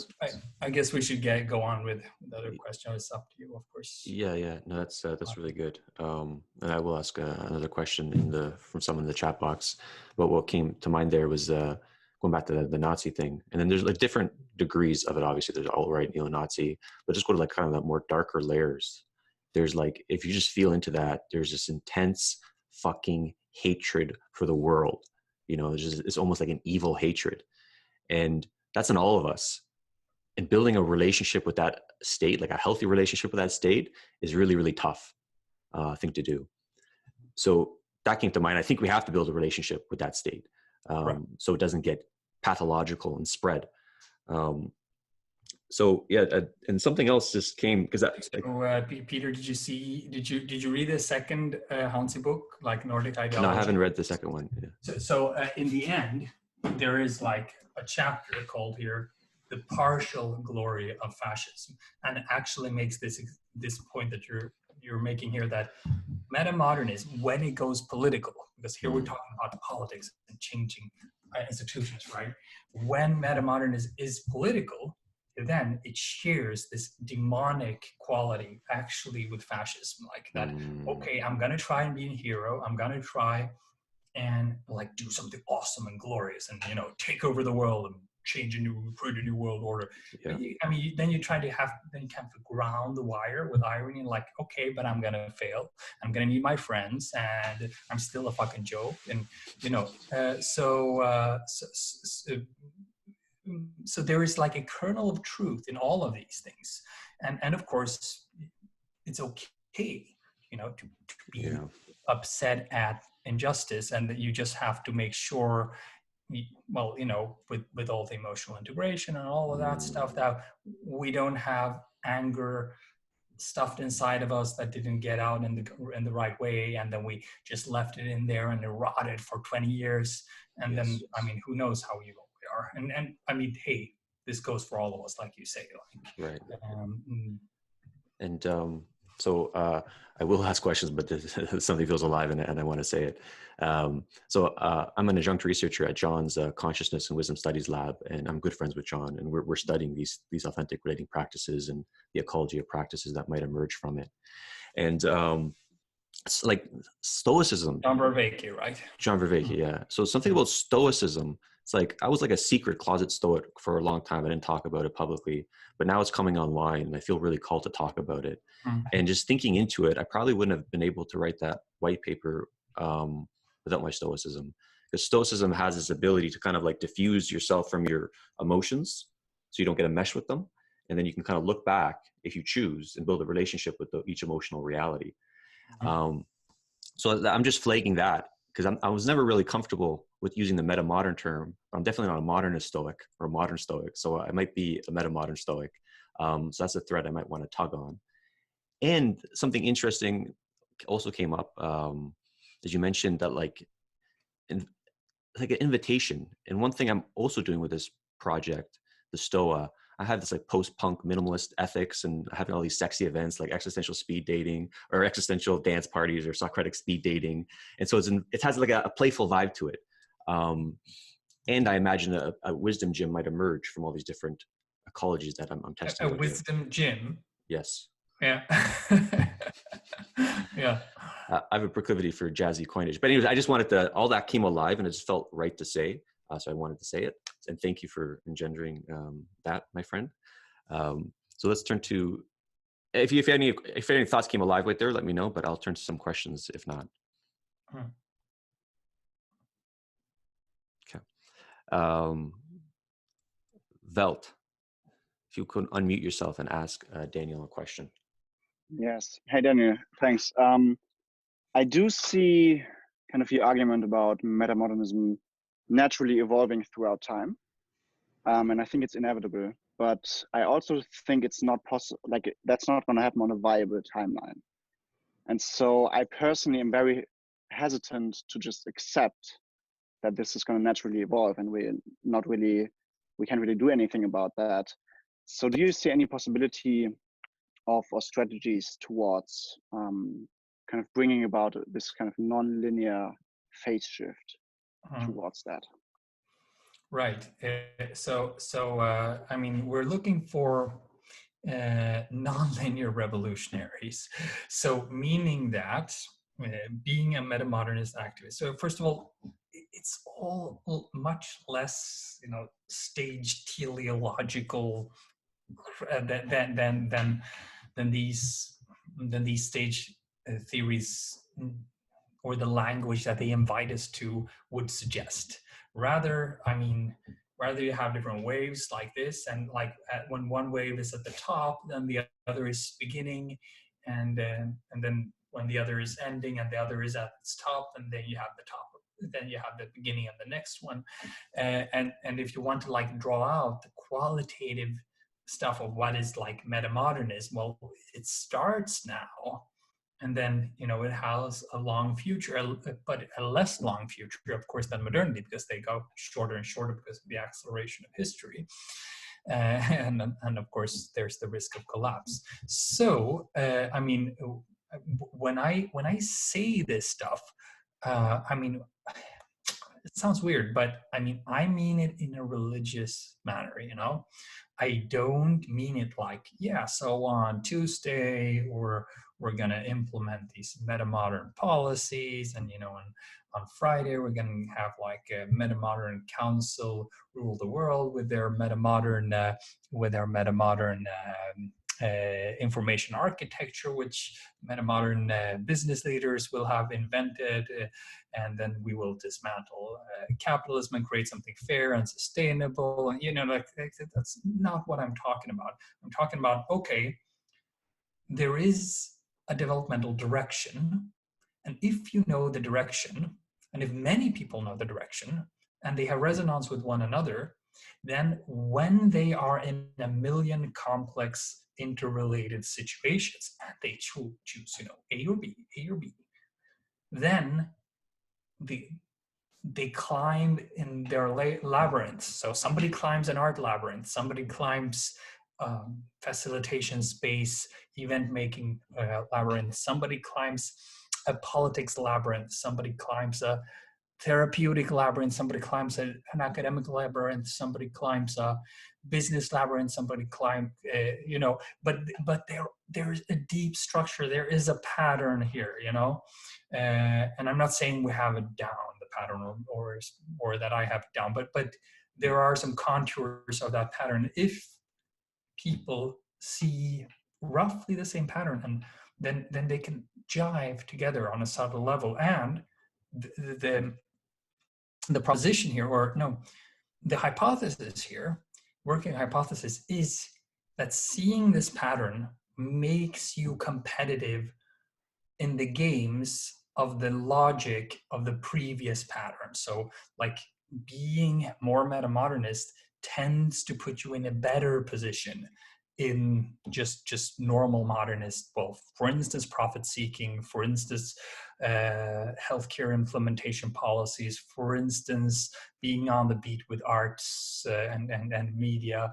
Speaker 2: I guess we should go on with the other question. It's up to you, of course.
Speaker 1: Yeah. No, that's really good. And I will ask another question from someone in the chat box. But what came to mind there was going back to the Nazi thing, and then there's like different degrees of it. Obviously, there's alt-right, neo-Nazi, but just go to like kind of the more darker layers. There's like, if you just feel into that, there's this intense fucking hatred for the world. It's almost like an evil hatred, and that's in all of us. And building a relationship with that state, like a healthy relationship with that state, is really, really tough thing to do. So that came to mind. I think we have to build a relationship with that state, right, so it doesn't get pathological and spread. So yeah, and something else just came because
Speaker 2: Peter, did you read the second Hansi book, like Nordic ideology?
Speaker 1: No, I haven't read the second one. Yeah.
Speaker 2: So in the end, there is like a chapter called here, the partial glory of fascism, and it actually makes this point that you're making here, that metamodernism, when it goes political, because here we're talking about politics and changing institutions, right? When metamodernism is political, then it shares this demonic quality actually with fascism, like that. Okay, I'm gonna try and be a hero. I'm gonna try and like do something awesome and glorious, and take over the world and create a new world order. Yeah. I mean, then you try to have ground the wire with irony, and like, okay, but I'm gonna fail. I'm gonna need my friends, and I'm still a fucking joke, and so there is like a kernel of truth in all of these things, and of course, it's okay, to be upset at injustice, and that you just have to make sure, with all the emotional integration and all of that stuff, that we don't have anger stuffed inside of us that didn't get out in the right way, and then we just left it in there and it rotted for 20 years, and then, I mean, who knows how evil we are, and I mean, hey, this goes for all of us, like you say, like,
Speaker 1: right. So I will ask questions, but something feels alive and I want to say it. So I'm an adjunct researcher at John's Consciousness and Wisdom Studies Lab, and I'm good friends with John, and we're studying these authentic relating practices and the ecology of practices that might emerge from it. And it's like Stoicism.
Speaker 2: John Vervaeke, right?
Speaker 1: John Vervaeke, yeah. So something about Stoicism. It's like I was like a secret closet Stoic for a long time. I didn't talk about it publicly, but now it's coming online, and I feel really called to talk about it. And just thinking into it, I probably wouldn't have been able to write that white paper without my Stoicism, because Stoicism has this ability to kind of like diffuse yourself from your emotions, so you don't get enmeshed with them, and then you can kind of look back if you choose and build a relationship with each emotional reality. So I'm just flagging that because I was never really comfortable with using the metamodern term. I'm definitely not a modernist Stoic or a modern Stoic, so I might be a metamodern Stoic. So that's a thread I might want to tug on. And something interesting also came up, as you mentioned, that like like an invitation. And one thing I'm also doing with this project, the Stoa, I have this like post-punk minimalist ethics and having all these sexy events like existential speed dating or existential dance parties or Socratic speed dating. And so it has like a playful vibe to it. And I imagine a wisdom gym might emerge from all these different ecologies that I'm testing
Speaker 2: A
Speaker 1: out here.
Speaker 2: wisdom gym.
Speaker 1: Yes.
Speaker 2: Yeah. Yeah.
Speaker 1: I have a proclivity for jazzy coinage. But anyways, I just wanted to, all that came alive and it just felt right to say. So I wanted to say it. And thank you for engendering that, my friend. So let's turn to, if any thoughts came alive right there, let me know, but I'll turn to some questions if not. Okay. Velt, if you could unmute yourself and ask Daniel a question.
Speaker 3: Yes. Hey, Daniel. Thanks. I do see kind of your argument about metamodernism naturally evolving throughout time. And I think it's inevitable. But I also think it's not possible, like that's not going to happen on a viable timeline. And so I personally am very hesitant to just accept that this is going to naturally evolve and we can't really do anything about that. So do you see any possibility of or strategies towards kind of bringing about this kind of non-linear phase shift towards that?
Speaker 2: Right. I mean, we're looking for non-linear revolutionaries. So meaning that being a metamodernist activist. So first of all, it's all much less, staged teleological than these stage theories or the language that they invite us to would suggest. Rather you have different waves like this, and like when one wave is at the top, then the other is beginning, and then when the other is ending and the other is at its top, and then you have the top, then you have the beginning of the next one, and if you want to like draw out the qualitative stuff of what is like metamodernism, well, it starts now. And then, it has a long future, but a less long future, of course, than modernity, because they go shorter and shorter because of the acceleration of history. And of course, there's the risk of collapse. So, I mean, when I say this stuff, I mean, it sounds weird, but I mean it in a religious manner, I don't mean it like, yeah, so on Tuesday we're going to implement these metamodern policies, and on Friday we're going to have like a metamodern council rule the world with their metamodern information architecture, which metamodern business leaders will have invented, and then we will dismantle capitalism and create something fair and sustainable. And that's not what I'm talking about. I'm talking about, okay, there is a developmental direction, and if you know the direction, and if many people know the direction, and they have resonance with one another, then when they are in a million complex interrelated situations and they choose A or B, then they climb in their labyrinths. So somebody climbs an art labyrinth, somebody climbs facilitation space, event making labyrinth, somebody climbs a politics labyrinth, somebody climbs a therapeutic labyrinth, somebody climbs an academic labyrinth, somebody climbs a business labyrinth, somebody climbs, but there's a deep structure, there is a pattern here, and I'm not saying we have it down, the pattern, or that I have it down, but there are some contours of that pattern. If people see roughly the same pattern, and then they can jive together on a subtle level, and the proposition here, or no, the hypothesis here, working hypothesis, is that seeing this pattern makes you competitive in the games of the logic of the previous pattern. So like being more metamodernist tends to put you in a better position in just normal modernist, well, for instance, profit seeking, for instance, healthcare implementation policies, for instance, being on the beat with arts and media,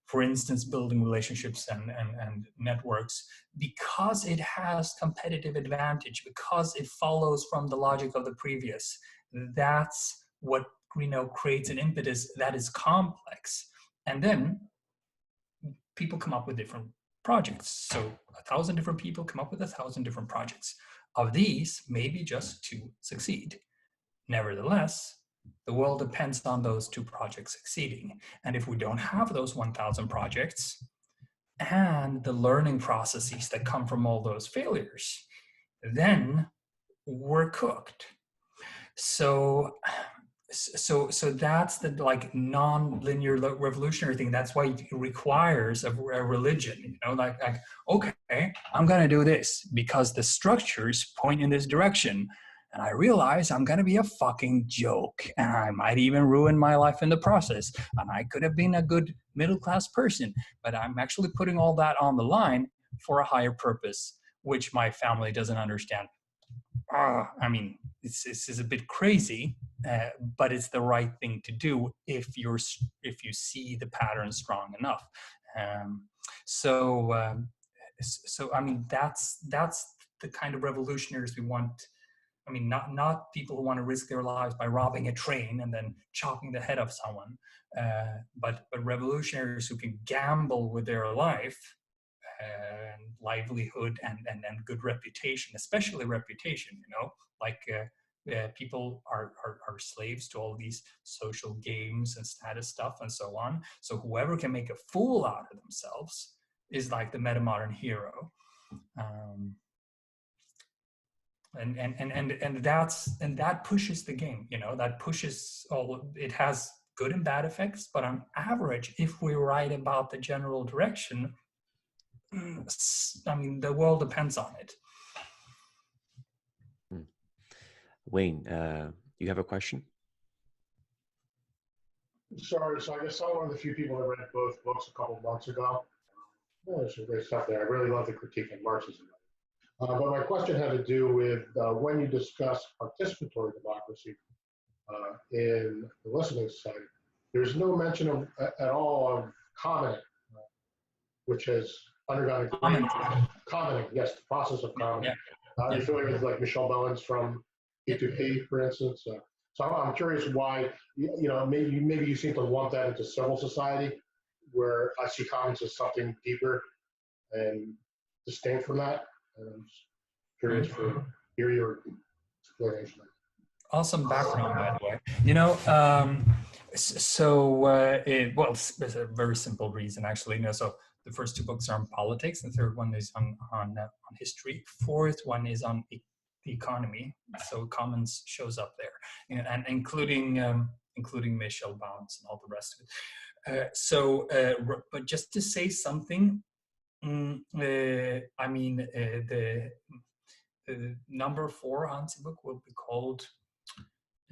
Speaker 2: for instance, building relationships and networks, because it has competitive advantage, because it follows from the logic of the previous. That's what, creates an impetus that is complex. And then people come up with different projects. So 1,000 different people come up with 1,000 different projects. Of these, maybe just 2 succeed. Nevertheless, the world depends on those 2 projects succeeding. And if we don't have those 1,000 projects and the learning processes that come from all those failures, then we're cooked. So that's the non-linear revolutionary thing. That's why it requires a religion, okay, I'm going to do this because the structures point in this direction. And I realize I'm going to be a fucking joke. And I might even ruin my life in the process. And I could have been a good middle-class person. But I'm actually putting all that on the line for a higher purpose, which my family doesn't understand. This is a bit crazy, but it's the right thing to do if you see the pattern strong enough. That's the kind of revolutionaries we want. Not people who want to risk their lives by robbing a train and then chopping the head off someone, but revolutionaries who can gamble with their life and livelihood and good reputation, especially reputation. People are slaves to all these social games and status stuff and so on. So whoever can make a fool out of themselves is like the metamodern hero. And that pushes the game, that pushes it has good and bad effects, but on average, if we're right about the general direction, the world depends on it.
Speaker 1: Wayne, you have a question?
Speaker 4: Sorry, so I guess I'm one of the few people that read both books a couple of months ago. There's some great stuff there. I really love the critique of Marxism. But my question had to do with when you discuss participatory democracy in the listening society, there's no mention at all of commenting, which has undergone commenting, yes, the process of commenting. You're familiar with like Michelle Bowens from E2P, for instance. So I'm curious why, maybe you seem to lump that into civil society, where I see comments as something deeper and distinct from that. And I'm just curious for your explanation.
Speaker 2: Awesome background, by the way. There's a very simple reason, actually. So the first 2 books are on politics, the third one is on history, fourth one is on the economy. So commons shows up there, and including Michelle Bowens and all the rest of it. But just to say something, the number 4 Hansi book will be called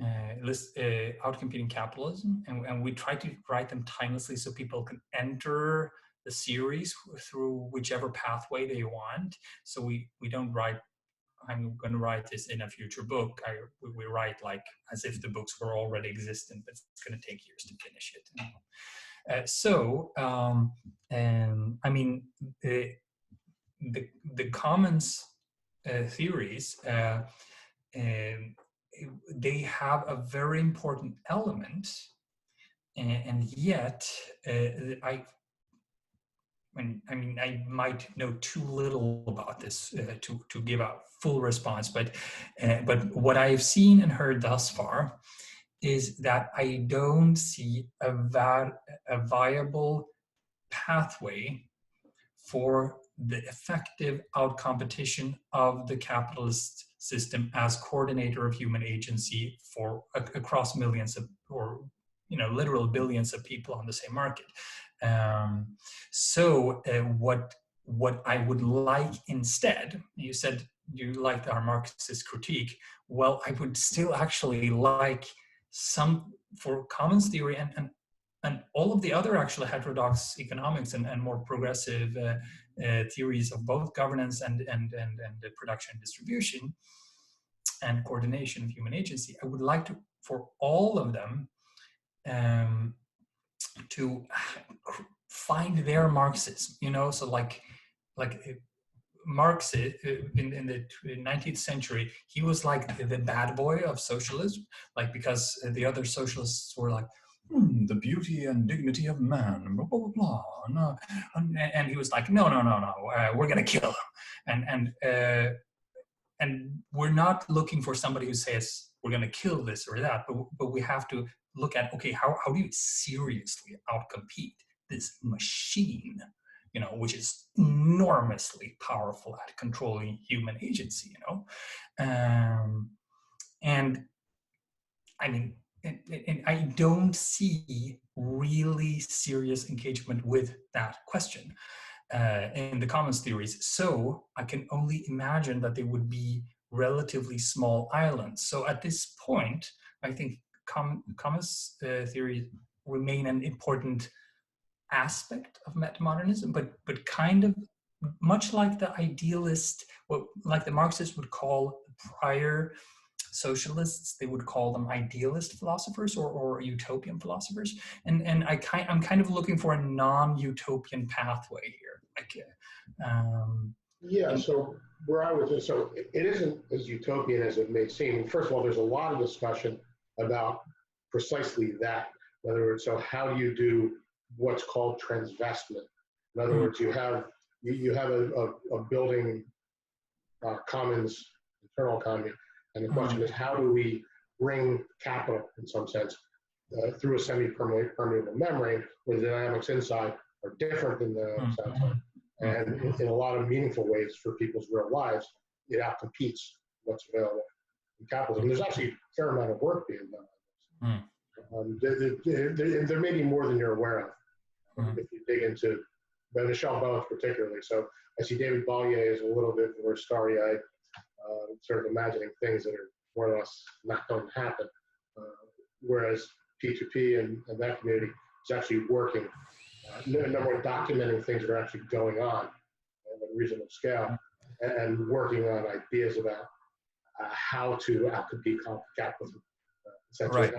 Speaker 2: Outcompeting Capitalism, and we try to write them timelessly so people can enter the series through whichever pathway they want. So we don't write, I'm going to write this in a future book. We write like as if the books were already existent, but it's going to take years to finish it. The commons theories, they have a very important element, and yet I might know too little about this to give a full response, but what I've seen and heard thus far is that I don't see a viable pathway for the effective outcompetition of the capitalist system as coordinator of human agency for across millions of, or literal billions of people on the same market. What I would like instead, you said you liked our Marxist critique. Well, I would still actually like some for commons theory and and all of the other actually heterodox economics and more progressive theories of both governance and the production and distribution and coordination of human agency, I would like to, for all of them, to find their Marxism, so like Marx in the 19th century, he was like the bad boy of socialism, like because the other socialists were like, the beauty and dignity of man, blah blah blah, no. And he was like, no, we're gonna kill him, and we're not looking for somebody who says we're gonna kill this or that, but we have to look at, okay, how do you seriously outcompete this machine, which is enormously powerful at controlling human agency, and I mean, and I don't see really serious engagement with that question in the commons theories. So I can only imagine that they would be relatively small islands. So at this point, I think commons theory remain an important aspect of metamodernism, but kind of much like the idealist, like the Marxists would call prior socialists, they would call them idealist philosophers or utopian philosophers, and I'm kind of looking for a non-utopian pathway here,
Speaker 4: So where I was, so it isn't as utopian as it may seem. First of all, there's a lot of discussion about precisely that. In other words, so how do you do what's called transvestment? In other words, you have a building commons, internal economy, and the question is, how do we bring capital, in some sense, through a semi-permeable membrane where the dynamics inside are different than the outside? And in a lot of meaningful ways for people's real lives, it outcompetes what's available in capitalism. There's actually a fair amount of work being done on this. There may be more than you're aware of if you dig into, but Michelle Bowen's particularly. So I see David Bollier is a little bit more starry-eyed, sort of imagining things that are more or less not going to happen. Whereas P2P and that community is actually working, number one, documenting things that are actually going on at a reasonable scale, and working on ideas about how to outcompete capitalism. Essentially,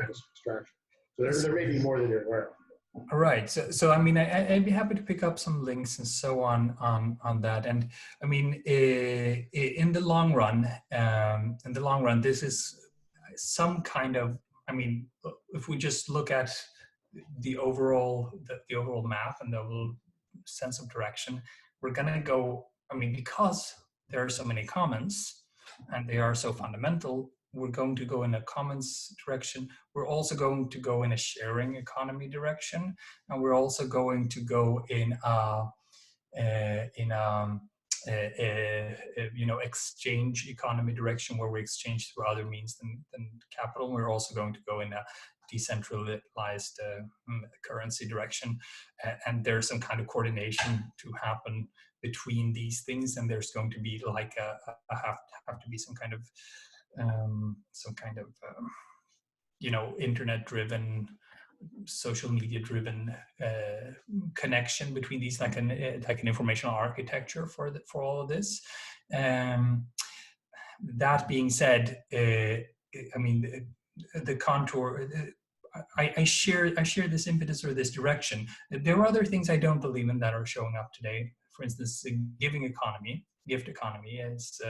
Speaker 4: extraction. So there may be more than you're aware of.
Speaker 2: Right. So I mean, I'd be happy to pick up some links and so on that. And I mean, in the long run, this is some kind of. I mean, if we just look at the overall map and the overall sense of direction, we're gonna go. I mean, because there are so many commons and they are so fundamental, we're going to go in a commons direction. We're also going to go in a sharing economy direction, and we're also going to go in exchange economy direction, where we exchange through other means than capital. We're also going to go in a decentralized currency direction, and there's some kind of coordination to happen between these things, and there's going to be like have to be some kind of internet-driven, social media-driven connection between these, like an informational architecture for all of this. That being said, I mean, the contour. I share this impetus or this direction. There are other things I don't believe in that are showing up today. For instance, the gift economy is.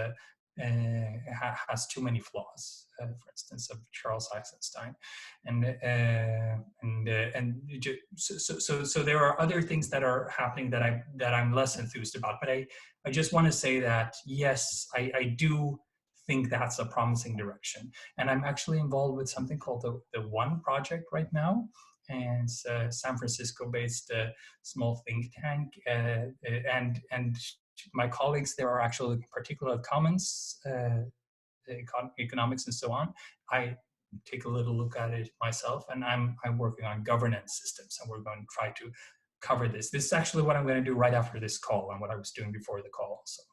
Speaker 2: Has too many flaws, for instance, of Charles Eisenstein, so there are other things that are happening that I'm less enthused about. But I just want to say that yes, I do think that's a promising direction, and I'm actually involved with something called the One Project right now. And it's a San Francisco-based small think tank, and my colleagues there are actually particular commons, economics, and so on. I take a little look at it myself, and I'm working on governance systems, and we're going to try to cover this. This is actually what I'm going to do right after this call, and what I was doing before the call. So,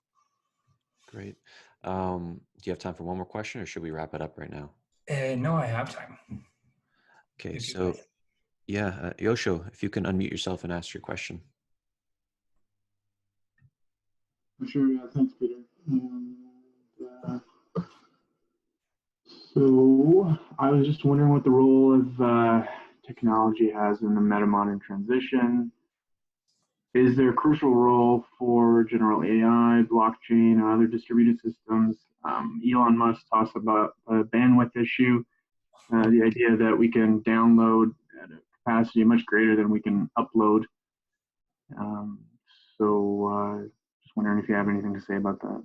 Speaker 1: great. Do you have time for one more question, or should we wrap it up right now?
Speaker 2: No, I have time.
Speaker 1: Okay, so Yeah, Yosho, if you can unmute yourself and ask your question.
Speaker 5: Sure, thanks, Peter. Uh, so I was just wondering what the role of technology has in the metamodern transition. Is there a crucial role for general AI, blockchain, and other distributed systems? Elon Musk talks about a bandwidth issue, the idea that we can download at a capacity much greater than we can upload. Just wondering if you have anything to say about that.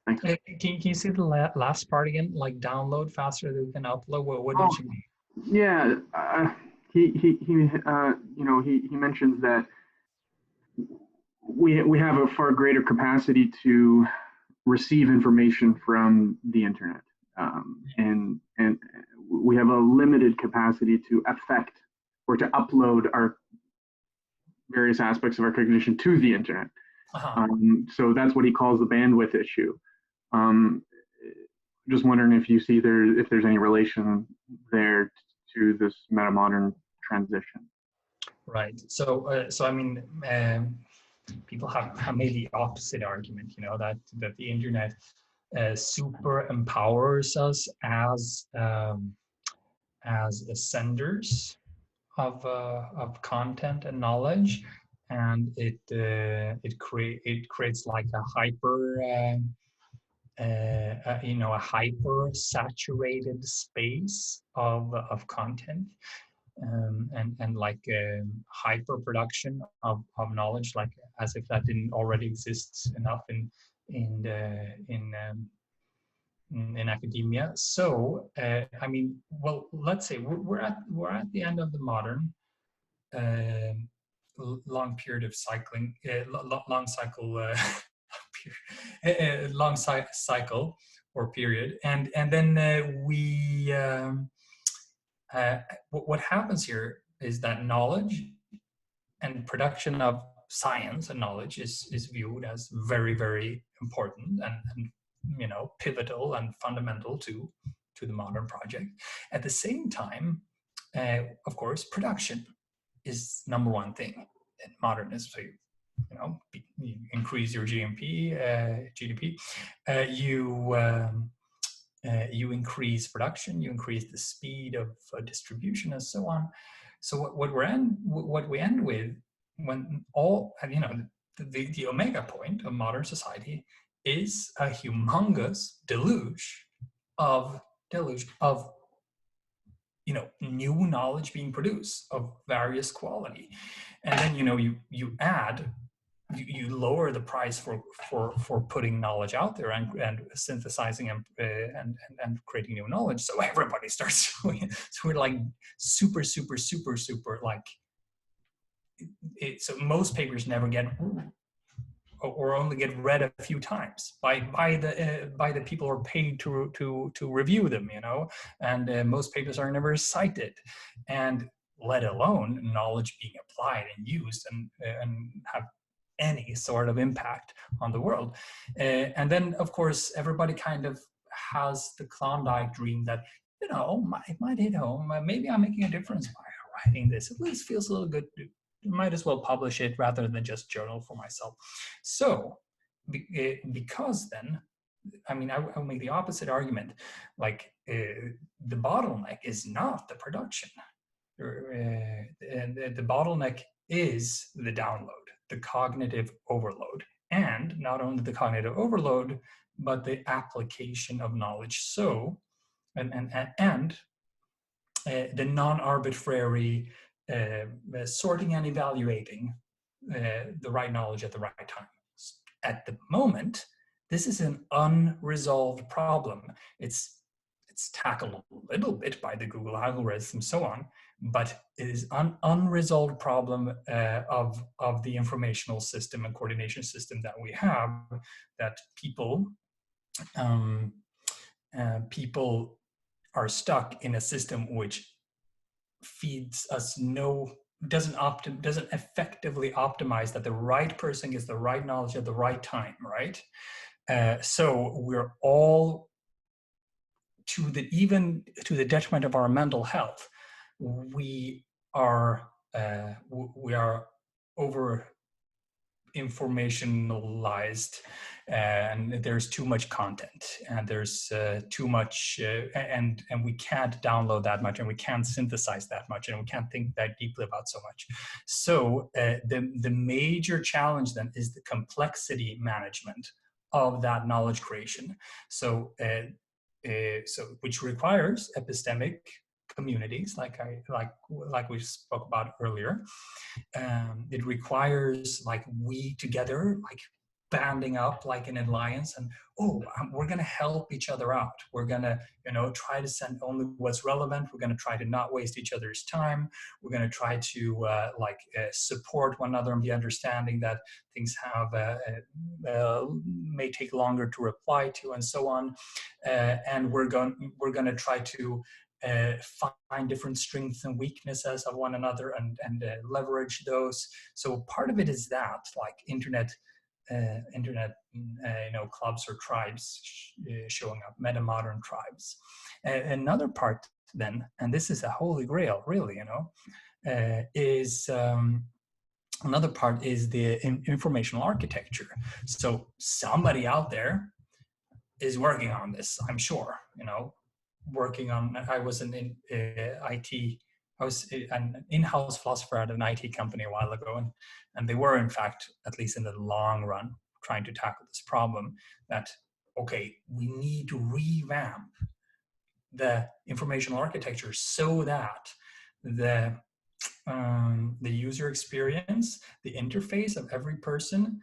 Speaker 5: Thanks.
Speaker 2: Can you say the last part again? Like download faster than we can upload? What did you mean?
Speaker 5: Yeah, he mentions that we have a far greater capacity to receive information from the internet, and we have a limited capacity to affect or to upload our various aspects of our cognition to the internet. So that's what he calls the bandwidth issue. Just wondering if you see if there's any relation there to this metamodern transition.
Speaker 2: Right. So I mean, people have made the opposite argument. You know, that the internet super empowers us as senders of content and knowledge, and it creates like a hyper a hyper saturated space of content, and like hyper production of knowledge, like as if that didn't already exist enough in academia. So I mean, well, let's say we're at the end of the modern long period of cycling, long cycle, long cycle or period, and then what happens here is that knowledge and production of science and knowledge is viewed as very, very important and pivotal and fundamental to the modern project. At the same time, of course, production is number one thing in modernism. So you increase your GDP, you increase production, you increase the speed of distribution, and so on. So what we end with, when all the omega point of modern society is a humongous deluge of new knowledge being produced of various quality, and then you lower the price for putting knowledge out there and synthesizing and creating new knowledge. So everybody starts doing it. So we're like super like so most papers never get or only get read a few times by the people who are paid to review them, and most papers are never cited, and let alone knowledge being applied and used and have any sort of impact on the world. And then, of course, everybody kind of has the Klondike dream that, it might hit home. Maybe I'm making a difference by writing this. At least feels a little good. Might as well publish it rather than just journal for myself. So, because then, I mean, I'll make the opposite argument. Like, the bottleneck is not the production. And the bottleneck is the download, the cognitive overload, and not only the cognitive overload, but the application of knowledge. So, and the non-arbitrary sorting and evaluating the right knowledge at the right time. At the moment, this is an unresolved problem. It's tackled a little bit by the Google algorithms and so on, but it is an unresolved problem of the informational system and coordination system that we have, that people are stuck in a system which feeds us doesn't effectively optimize that the right person gets the right knowledge at the right time, right? So we're all even to the detriment of our mental health. We are we are over informationalized, and there's too much content, and there's too much, and we can't download that much, and we can't synthesize that much, and we can't think that deeply about so much. So the major challenge then is the complexity management of that knowledge creation. So which requires epistemic communities, like we spoke about earlier. It requires like we together, like banding up like an alliance, and we're going to help each other out. We're going to, try to send only what's relevant. We're going to try to not waste each other's time. We're going to try to support one another and be understanding that things have may take longer to reply to, and so on. And we're going to try to find different strengths and weaknesses of one another and leverage those. So part of it is that, like internet clubs or tribes showing up, metamodern tribes. Another part then, and this is a holy grail, really, is another part is the informational architecture. So somebody out there is working on this, I'm sure, working on. I was an IT. I was an in-house philosopher at an IT company a while ago, and they were, in fact, at least in the long run, trying to tackle this problem that, okay, we need to revamp the informational architecture so that the user experience, the interface of every person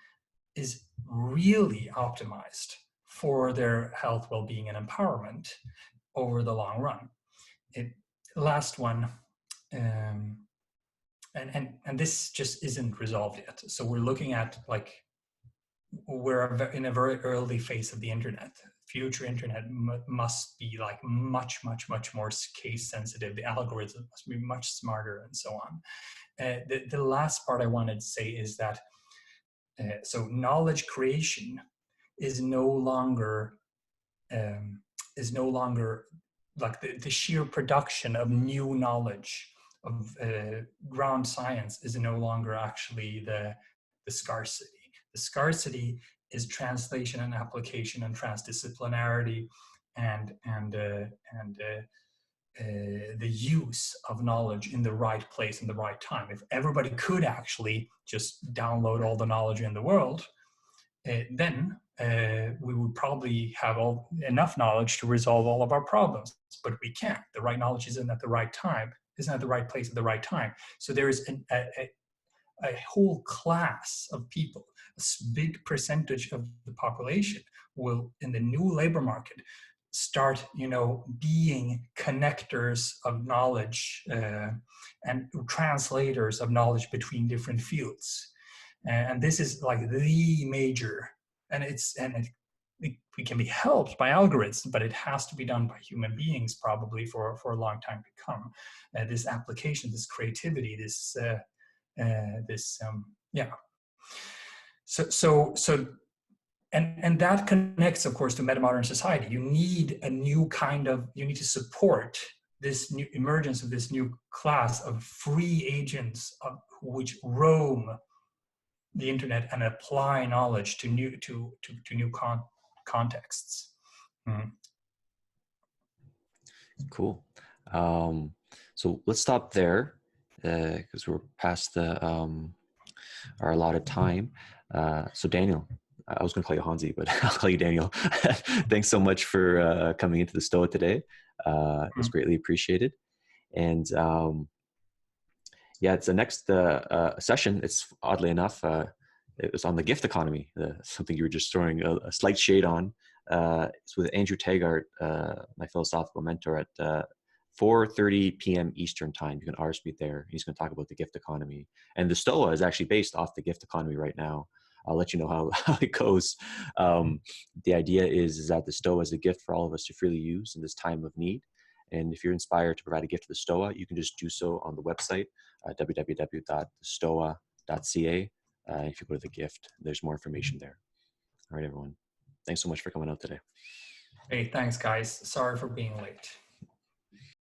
Speaker 2: is really optimized for their health, well-being, and empowerment over the long run. Last one, and this just isn't resolved yet. So we're looking at, like, we're in a very early phase of the internet. Future internet must be like much more case sensitive. The algorithm must be much smarter, and so on. The last part I wanted to say is that so knowledge creation is no longer like the sheer production of new knowledge of ground science is no longer actually the scarcity. The scarcity is translation and application and transdisciplinarity and the use of knowledge in the right place in the right time. If everybody could actually just download all the knowledge in the world, then we would probably have enough knowledge to resolve all of our problems. But we can't. The right knowledge isn't at the right time, isn't at the right place at the right time. So there is a whole class of people, a big percentage of the population will, in the new labor market, start, being connectors of knowledge and translators of knowledge between different fields. And this is like the major, we can be helped by algorithms, but it has to be done by human beings probably for a long time to come. This application, this creativity, And that connects, of course, to metamodern society. You need you need to support this new emergence of this new class of free agents which roam the internet and apply knowledge to new contexts.
Speaker 1: Cool. So let's stop there because we're past our allotted time. So Daniel, I was going to call you Hansi, but I'll call you Daniel. Thanks so much for coming into the Stoa today. It was greatly appreciated. And it's the next session. It's oddly enough, it was on the gift economy, something you were just throwing a slight shade on. It's with Andrew Taggart, my philosophical mentor, at 4:30 p.m. Eastern time. You can RSVP there. He's going to talk about the gift economy. And the Stoa is actually based off the gift economy right now. I'll let you know how it goes. The idea is that the Stoa is a gift for all of us to freely use in this time of need. And if you're inspired to provide a gift to the Stoa, you can just do so on the website, www.stoa.ca. If you go to the gift, there's more information there. All right, everyone. Thanks so much for coming out today.
Speaker 2: Hey, thanks, guys. Sorry for being late.